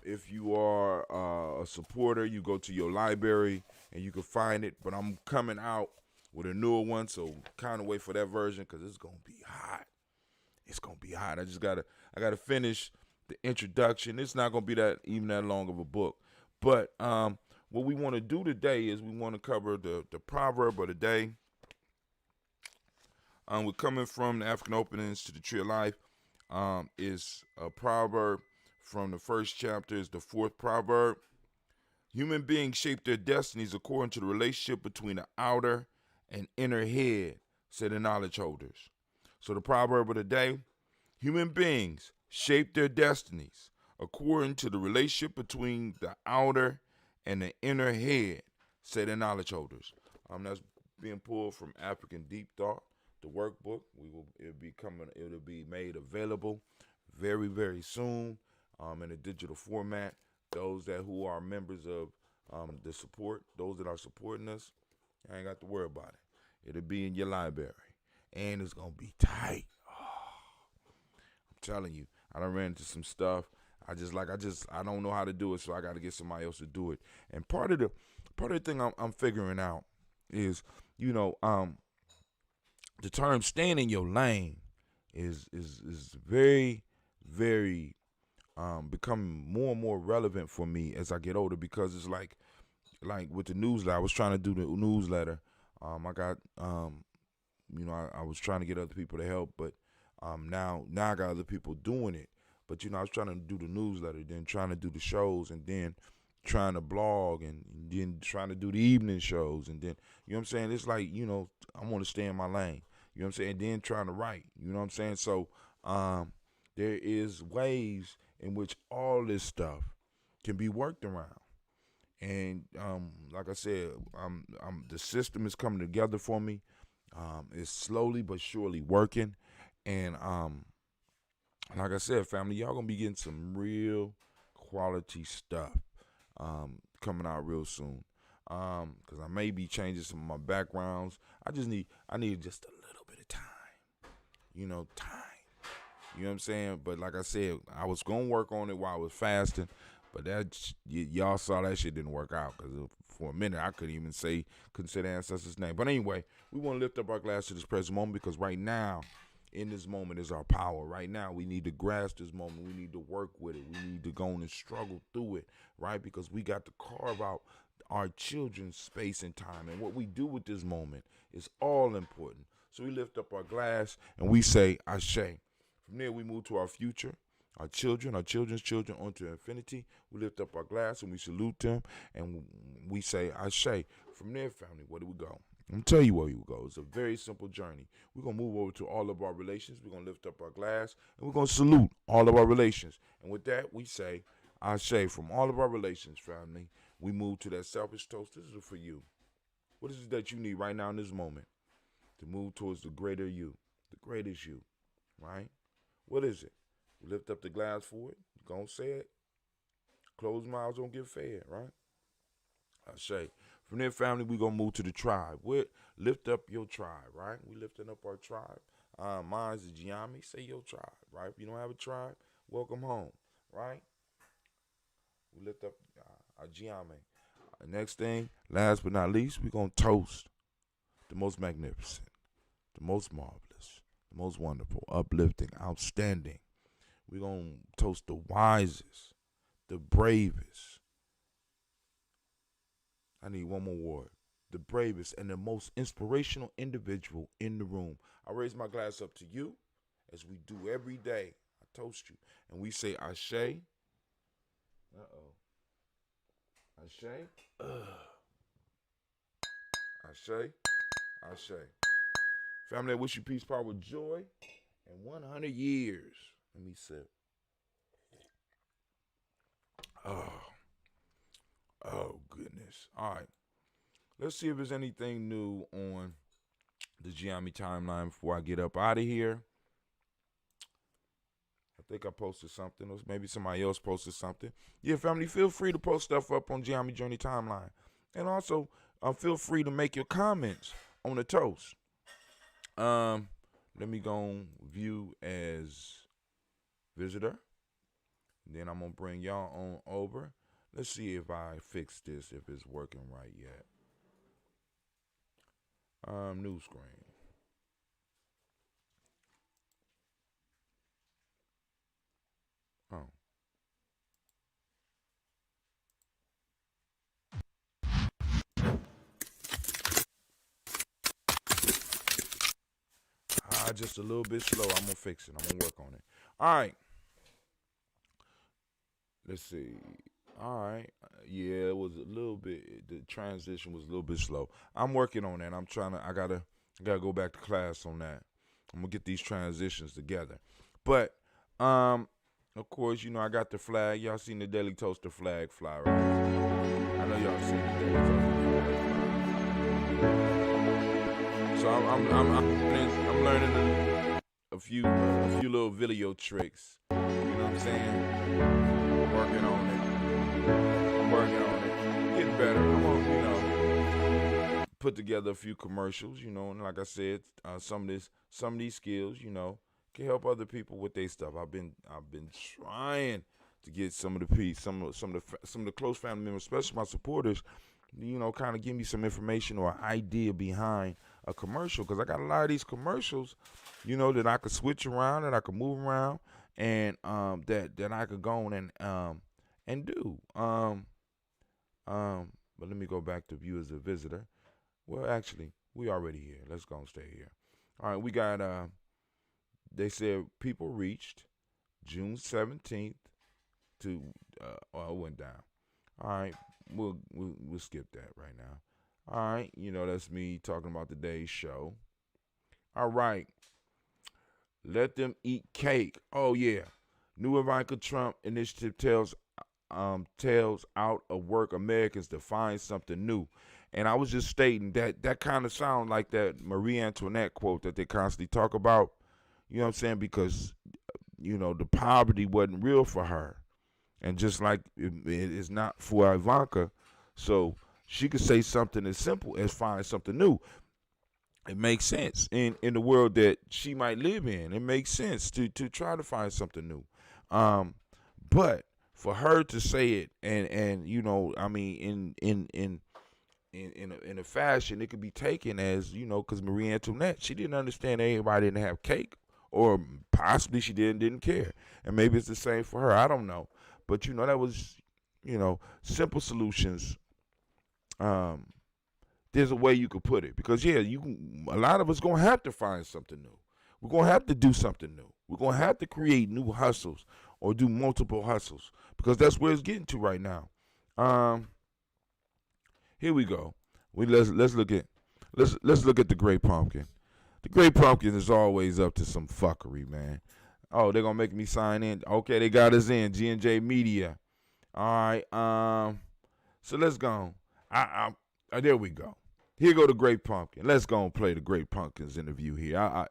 If you are a supporter, you go to your library and you can find it. But I'm coming out with a newer one, so kind of wait for that version because it's gonna be hot. It's gonna be hot. I gotta finish the introduction. It's not gonna be that long of a book, but what we want to do today is we want to cover the proverb of the day. We're coming from the African Openings to the Tree of Life. Is a proverb from the first chapter, is the fourth proverb. Human beings shape their destinies according to the relationship between the outer and inner head, said the knowledge holders. So the proverb of the day, human beings shape their destinies according to the relationship between the outer and the inner head, say the knowledge holders. That's being pulled from African Deep Thought, the workbook. It'll be made available very, very soon in a digital format. Those who are members of the support, those that are supporting us, I ain't got to worry about it. It'll be in your library, and it's gonna be tight. I'm telling you, I done ran into some stuff. I don't know how to do it, so I got to get somebody else to do it. And part of the thing I'm figuring out is, the term "staying in your lane" is very, very becoming more and more relevant for me as I get older, because it's like with the newsletter. I was trying to do the newsletter. I got I was trying to get other people to help, but now I got other people doing it. But I was trying to do the newsletter, then trying to do the shows, and then trying to blog, and then trying to do the evening shows, and then you know what I'm saying. It's like I want to stay in my lane. You know what I'm saying. And then trying to write. You know what I'm saying. So there is ways in which all this stuff can be worked around. And like I said, the system is coming together for me. It's slowly but surely working. And like I said, family, y'all gonna be getting some real quality stuff coming out real soon. Because I may be changing some of my backgrounds. I need just a little bit of time. Time. You know what I'm saying? But like I said, I was gonna work on it while I was fasting. But y'all saw that shit didn't work out, because for a minute I couldn't say the ancestor's name. But anyway, we want to lift up our glass to this present moment, because right now, in this moment, is our power. Right now, we need to grasp this moment. We need to work with it. We need to go on and struggle through it, right? Because we got to carve out our children's space and time. And what we do with this moment is all important. So we lift up our glass and we say, Ashe. From there, we move to our future. Our children, our children's children, onto infinity. We lift up our glass and we salute them, and we say, Ashe. From there, family, where do we go? I'm going to tell you where we go. It's a very simple journey. We're going to move over to all of our relations. We're going to lift up our glass, and we're going to salute all of our relations. And with that, we say, Ashe. From all of our relations, family, we move to that selfish toast. This is for you. What is it that you need right now in this moment to move towards the greater you, the greatest you, right? What is it? We lift up the glass for it. You gonna say it. Closed mouths don't get fed, right? Ashe. From there, family, we gonna move to the tribe. We lift up your tribe, right? We lifting up our tribe. Mine's the Gye-Nyame. Say your tribe, right? If you don't have a tribe, welcome home, right? We lift up our Gye-Nyame. Next thing, last but not least, we gonna toast the most magnificent, the most marvelous, the most wonderful, uplifting, outstanding. We're going to toast the wisest, the bravest. I need one more word. The bravest and the most inspirational individual in the room. I raise my glass up to you, as we do every day. I toast you. And we say, Ashe. Ashe. Ashe. Ashe. Family, I wish you peace, power, joy, and 100 years. Let me sip. Oh, goodness. All right. Let's see if there's anything new on the Gye-Nyame timeline before I get up out of here. I think I posted something, or maybe somebody else posted something. Yeah, family, feel free to post stuff up on Gye-Nyame Journey timeline. And also, feel free to make your comments on the toast. Let me go on view as visitor. Then I'm going to bring y'all on over. Let's see if I fix this, if it's working right yet. New screen. Oh. Just a little bit slow. I'm going to fix it. I'm going to work on it. All right. Let's see. All right. Yeah, it was a little bit, the transition was a little bit slow. I'm working on that. I gotta go back to class on that. I'm gonna get these transitions together. But, of course, I got the flag. Y'all seen the Daily Toaster flag fly, right? I know y'all seen the Daily Toaster flag fly. So I'm learning a few little video tricks. You know what I'm saying? Working on it, getting better. I want to, put together a few commercials, and like I said, some of these skills, can help other people with their stuff. I've been trying to get some of the close family members, especially my supporters, kind of give me some information or idea behind a commercial, because I got a lot of these commercials, you know, that I could switch around, that I could move around, and that I could go on and do. But let me go back to view as a visitor. Well, actually, we already here. Let's go and stay here. All right, we got they said people reached June 17th to it went down. All right, we'll skip that right now. All right, you know, that's me talking about today's show. All right, let them eat cake. Oh yeah, new Ivanka Trump initiative tells out of work Americans to find something new. And I was just stating that kind of sounds like that Marie Antoinette quote that they constantly talk about. You know what I'm saying? Because, you know, the poverty wasn't real for her. And just like it is not for Ivanka, so she could say something as simple as find something new. It makes sense in the world that she might live in. It makes sense to try to find something new. But for her to say it and you know, I mean, in a fashion, it could be taken as, you know, because Marie Antoinette, she didn't understand everybody didn't have cake, or possibly she didn't care. And maybe it's the same for her. I don't know. But, you know, that was, you know, simple solutions. There's a way you could put it. Because, yeah, a lot of us going to have to find something new. We're going to have to do something new. We're going to have to create new hustles or do multiple hustles, because that's where it's getting to right now. Here we go. Let's look at the Great Pumpkin. The Great Pumpkin is always up to some fuckery, man. Oh, they're gonna make me sign in. Okay, they got us in. G&J Media. All right. So let's go. There we go. Here go the Great Pumpkin. Let's go and play the Great Pumpkin's interview here.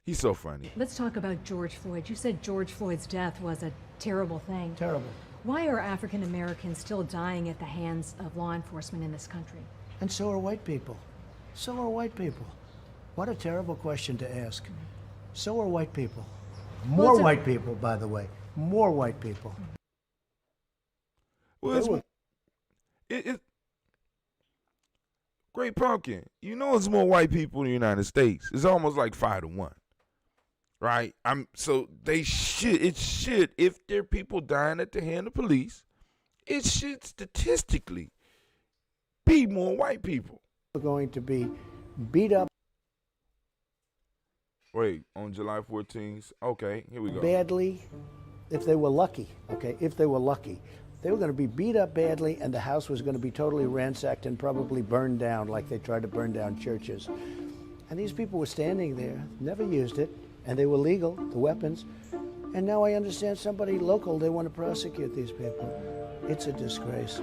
He's so funny. Let's talk about George Floyd. You said George Floyd's death was a terrible thing. Terrible. Why are African Americans still dying at the hands of law enforcement in this country? And so are white people. So are white people. What a terrible question to ask. So are white people. More white people, by the way. More white people. Well, it's Great Pumpkin. You know, it's more white people in the United States. It's almost like 5-1. Right? So it should, if there are people dying at the hand of police, it should statistically be more white people. We're going to be beat up. Wait, on July 14th? Okay, here we go. Badly, if they were lucky, okay? If they were lucky. They were going to be beat up badly, and the house was going to be totally ransacked and probably burned down like they tried to burn down churches. And these people were standing there, never used it, and they were legal, the weapons. And now I understand somebody local, they want to prosecute these people. It's a disgrace.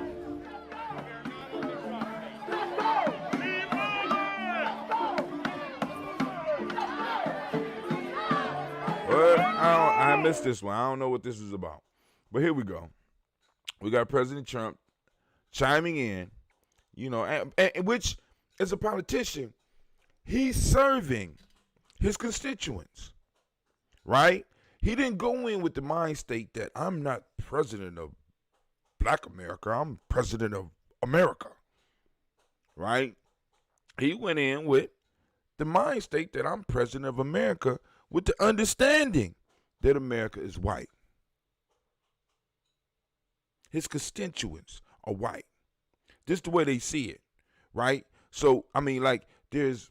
Well, I missed this one. I don't know what this is about. But here we go. We got President Trump chiming in, you know, and which, as a politician, he's serving his constituents, right? He didn't go in with the mind state that I'm not president of Black America, I'm president of America, right? He went in with the mind state that I'm president of America with the understanding that America is white. His constituents are white. This is the way they see it, right? So, I mean, like, there's,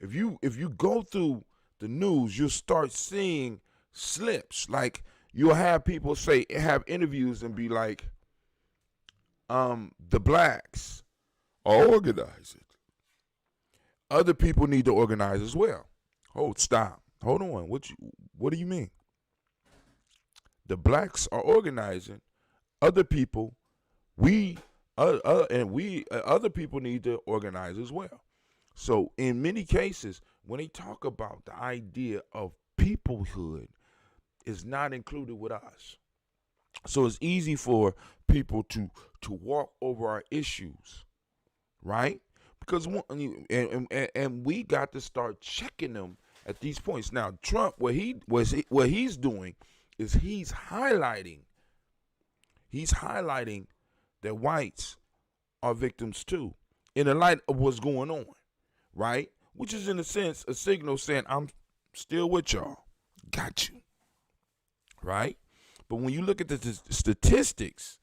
if you go through the news, you'll start seeing slips. Like, you'll have people have interviews and be like, the blacks are organizing. Other people need to organize as well. Stop. Hold on. What do you mean? The blacks are organizing. Other people, other people need to organize as well. So in many cases, when they talk about the idea of peoplehood, is not included with us. So it's easy for people to walk over our issues, right? Because and we got to start checking them at these points. Now, Trump, what he's doing is he's highlighting that whites are victims too. in the light of what's going on, right? Which is in a sense a signal saying I'm still with y'all, got you, right? But when you look at the statistics,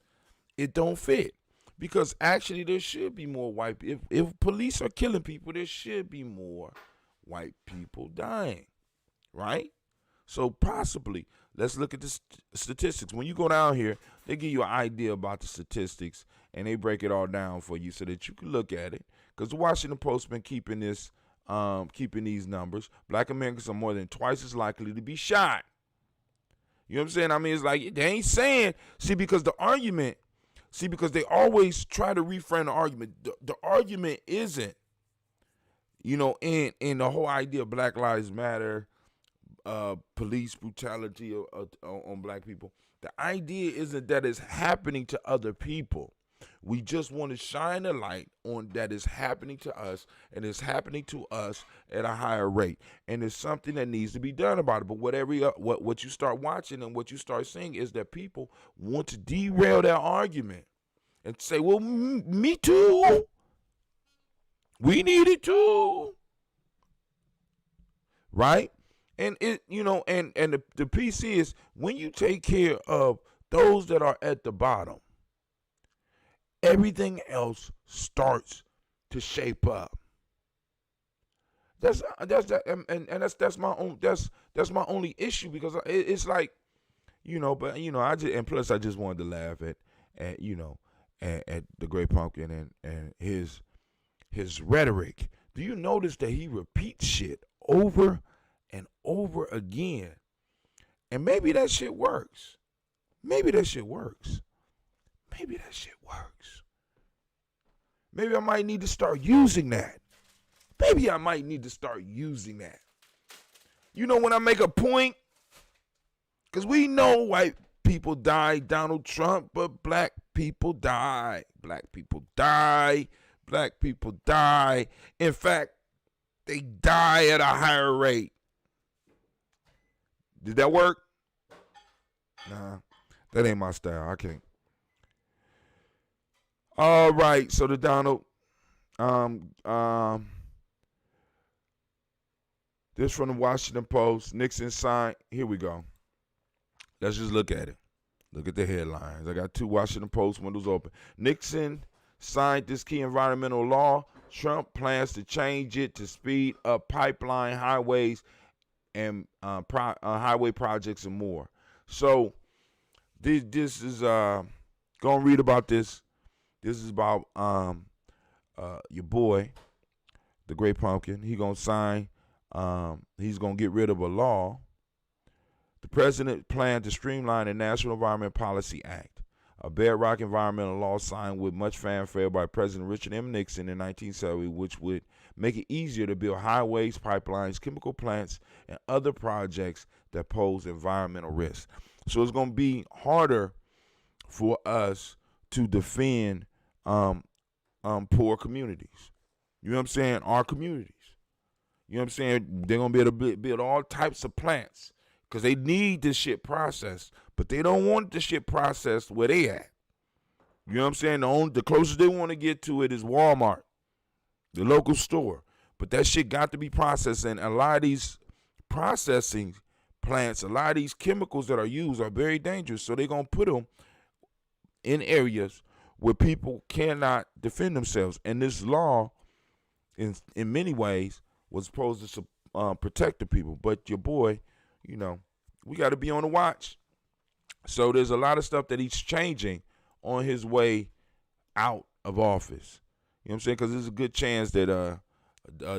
it don't fit. Because actually there should be more white people. If police are killing people, there should be more white people dying, right? So possibly, let's look at the statistics. When you go down here, they give you an idea about the statistics, and they break it all down for you so that you can look at it. Because the Washington Post been keeping these numbers. Black Americans are more than twice as likely to be shot. You know what I'm saying? I mean, it's like they ain't saying, because they always try to reframe the argument. The argument isn't, in the whole idea of Black Lives Matter, police brutality on black people. The idea isn't that it's happening to other people. We just want to shine a light on that it's happening to us, and it's happening to us at a higher rate. And it's something that needs to be done about it. But what you start watching and what you start seeing is that people want to derail that argument and say, well, me too. We need it too. Right? And the piece is, when you take care of those that are at the bottom, everything else starts to shape up. That's my only issue, because it's like, I just wanted to laugh at the Great Pumpkin and his rhetoric. Do you notice that he repeats shit over and over again? And maybe that shit works. Maybe I might need to start using that. When I make a point, because we know white people die, Donald Trump, but black people die. In fact, they die at a higher rate. Did that work? Nah, that ain't my style. I can't. All right, so the Donald, this from the Washington Post. Nixon signed. Here we go. Let's just look at it. Look at the headlines. I got two Washington Post windows open. Nixon signed this key environmental law. Trump plans to change it to speed up pipeline, highways, and highway projects and more. So this is gonna read about this. This is about your boy, the Great Pumpkin. He gonna sign. He's gonna get rid of a law. The president planned to streamline the National Environment Policy Act, a bedrock environmental law signed with much fanfare by President Richard M. Nixon in 1970, which would make it easier to build highways, pipelines, chemical plants, and other projects that pose environmental risks. So it's going to be harder for us to defend poor communities. You know what I'm saying? Our communities. You know what I'm saying? They're going to be able to build all types of plants because they need this shit processed, but they don't want the shit processed where they at. You know what I'm saying? The closest they want to get to it is Walmart, the local store. But that shit got to be processed, and a lot of these processing plants, a lot of these chemicals that are used are very dangerous, so they're going to put them in areas where people cannot defend themselves. And this law, in many ways, was supposed to protect the people. But your boy, we got to be on the watch. So there's a lot of stuff that he's changing on his way out of office. You know what I'm saying? Because there's a good chance that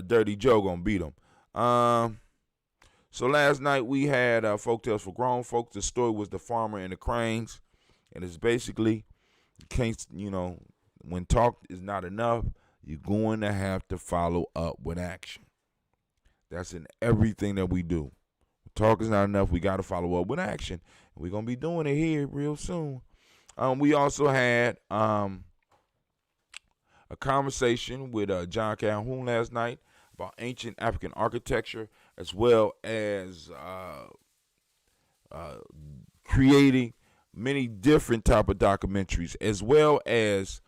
Dirty Joe going to beat him. So last night we had Folktales for Grown Folks. The story was The Farmer and the Cranes. And it's basically, when talk is not enough, you're going to have to follow up with action. That's in everything that we do. Talk is not enough. We got to follow up with action. We're going to be doing it here real soon. We also had a conversation with John Calhoun last night about ancient African architecture, as well as creating many different type of documentaries, as well as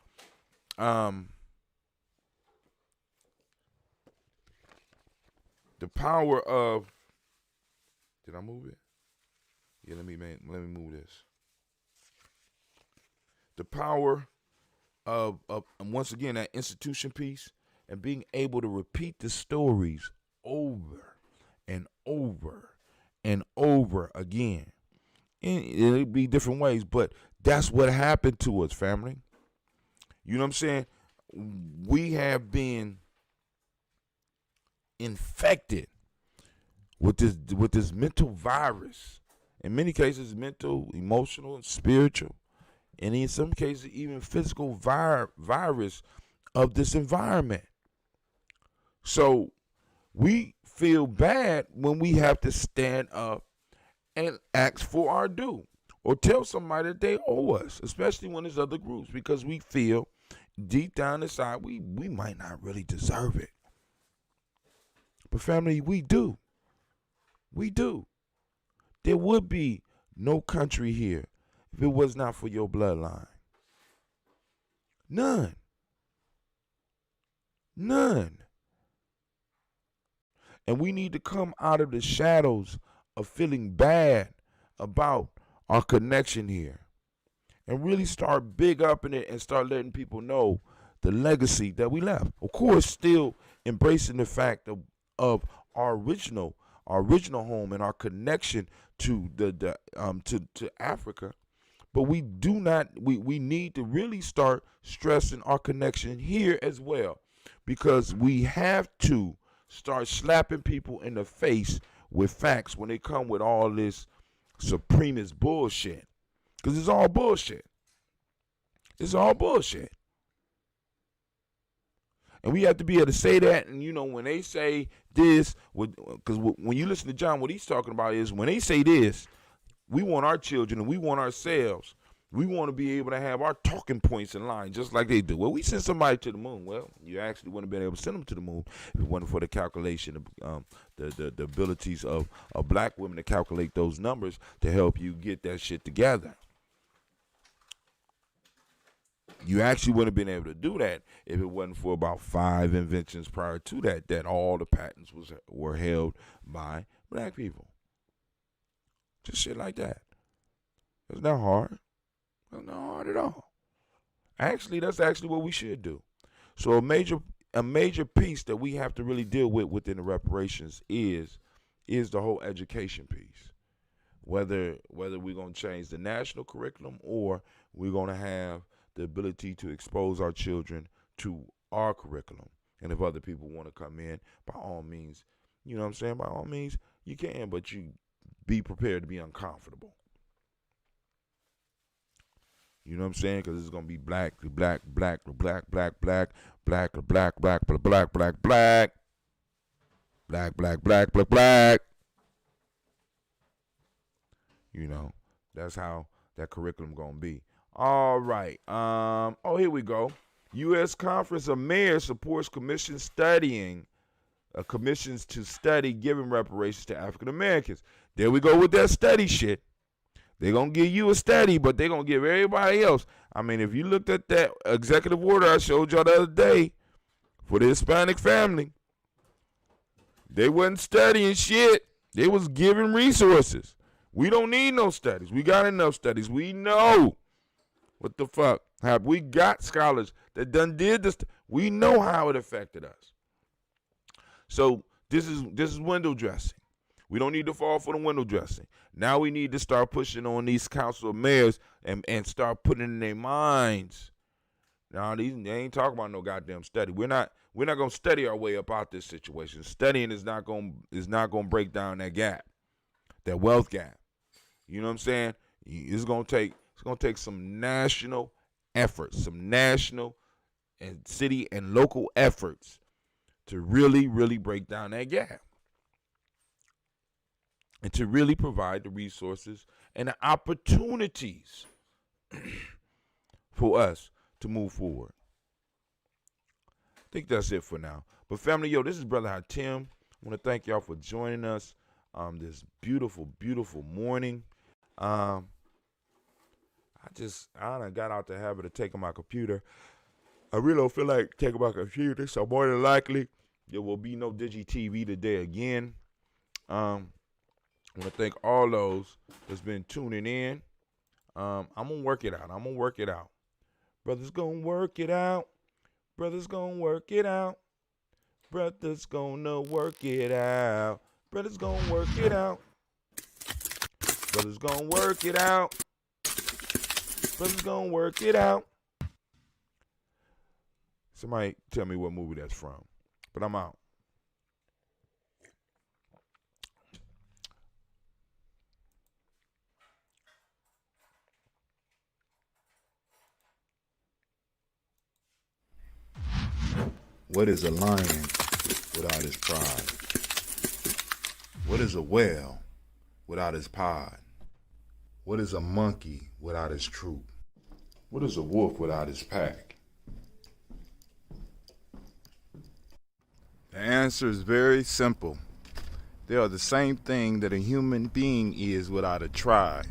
The power of, did I move it? Yeah, let me move this. The power of and once again, that institution piece and being able to repeat the stories over and over and over again. And it'll be different ways, but that's what happened to us, family. You know what I'm saying? We have been infected with this mental virus. In many cases, mental, emotional, and spiritual, and in some cases, even physical virus of this environment. So we feel bad when we have to stand up and ask for our due or tell somebody that they owe us, especially when there's other groups, because we feel deep down inside we might not really deserve it. But family, we do. We do. There would be no country here if it was not for your bloodline. None. None. And we need to come out of the shadows of feeling bad about our connection here and really start big upping it and start letting people know the legacy that we left. Of course, still embracing the fact of our original home and our connection to to Africa. But we need to really start stressing our connection here as well, because we have to start slapping people in the face with facts when they come with all this supremacist bullshit. Because it's all bullshit. It's all bullshit. And we have to be able to say that. And, when they say this, because when you listen to John, what he's talking about is when they say this, we want our children and we want ourselves. We want to be able to have our talking points in line just like they do. Well, we send somebody to the moon. Well, you actually wouldn't have been able to send them to the moon if it wasn't for the calculation of the abilities of black women to calculate those numbers to help you get that shit together. You actually wouldn't have been able to do that if it wasn't for about 5 inventions prior to that all the patents were held by black people. Just shit like that. It's not hard. It's not hard at all. Actually, that's actually what we should do. So a major piece that we have to really deal with within the reparations is the whole education piece. Whether we're going to change the national curriculum or we're going to have the ability to expose our children to our curriculum. And if other people want to come in, by all means, you know what I'm saying? By all means, you can, but you be prepared to be uncomfortable. You know what I'm saying? Because it's going to be black, black, black, black, black, black, black, black, black, black, black, black, black, black, black, black, black, black. That's how that curriculum going to be. All right. Here we go. U.S. Conference of Mayors supports commissions to study giving reparations to African Americans. There we go with that study shit. They're going to give you a study, but they're going to give everybody else. I mean, if you looked at that executive order I showed y'all the other day for the Hispanic family, they wasn't studying shit. They was giving resources. We don't need no studies. We got enough studies. We know what the fuck. We got scholars that done did this. We know how it affected us. So this is window dressing. We don't need to fall for the window dressing. Now we need to start pushing on these council of mayors and start putting it in their minds. Now they ain't talking about no goddamn study. We're not gonna study our way up out this situation. Studying is not gonna break down that gap, that wealth gap. You know what I'm saying? It's gonna take some national efforts, some national and city and local efforts to really, really break down that gap. And to really provide the resources and the opportunities for us to move forward. I think that's it for now. But family, this is Brother Hatim. I want to thank y'all for joining us this beautiful, beautiful morning. I done got out the habit of taking my computer. I really don't feel like taking my computer, so more than likely There will be no DigiTV today again. I want to thank all those that's been tuning in. I'm going to work it out. Brothers going to work it out. Brothers going to work it out. Brothers going to work it out. Brothers going to work it out. Brothers going to work it out. Brothers going to work it out. Somebody tell me what movie that's from. But I'm out. What is a lion without his pride? What is a whale without his pod? What is a monkey without his troop? What is a wolf without his pack? The answer is very simple. They are the same thing that a human being is without a tribe.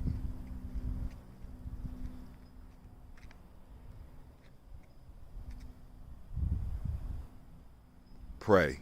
Pray.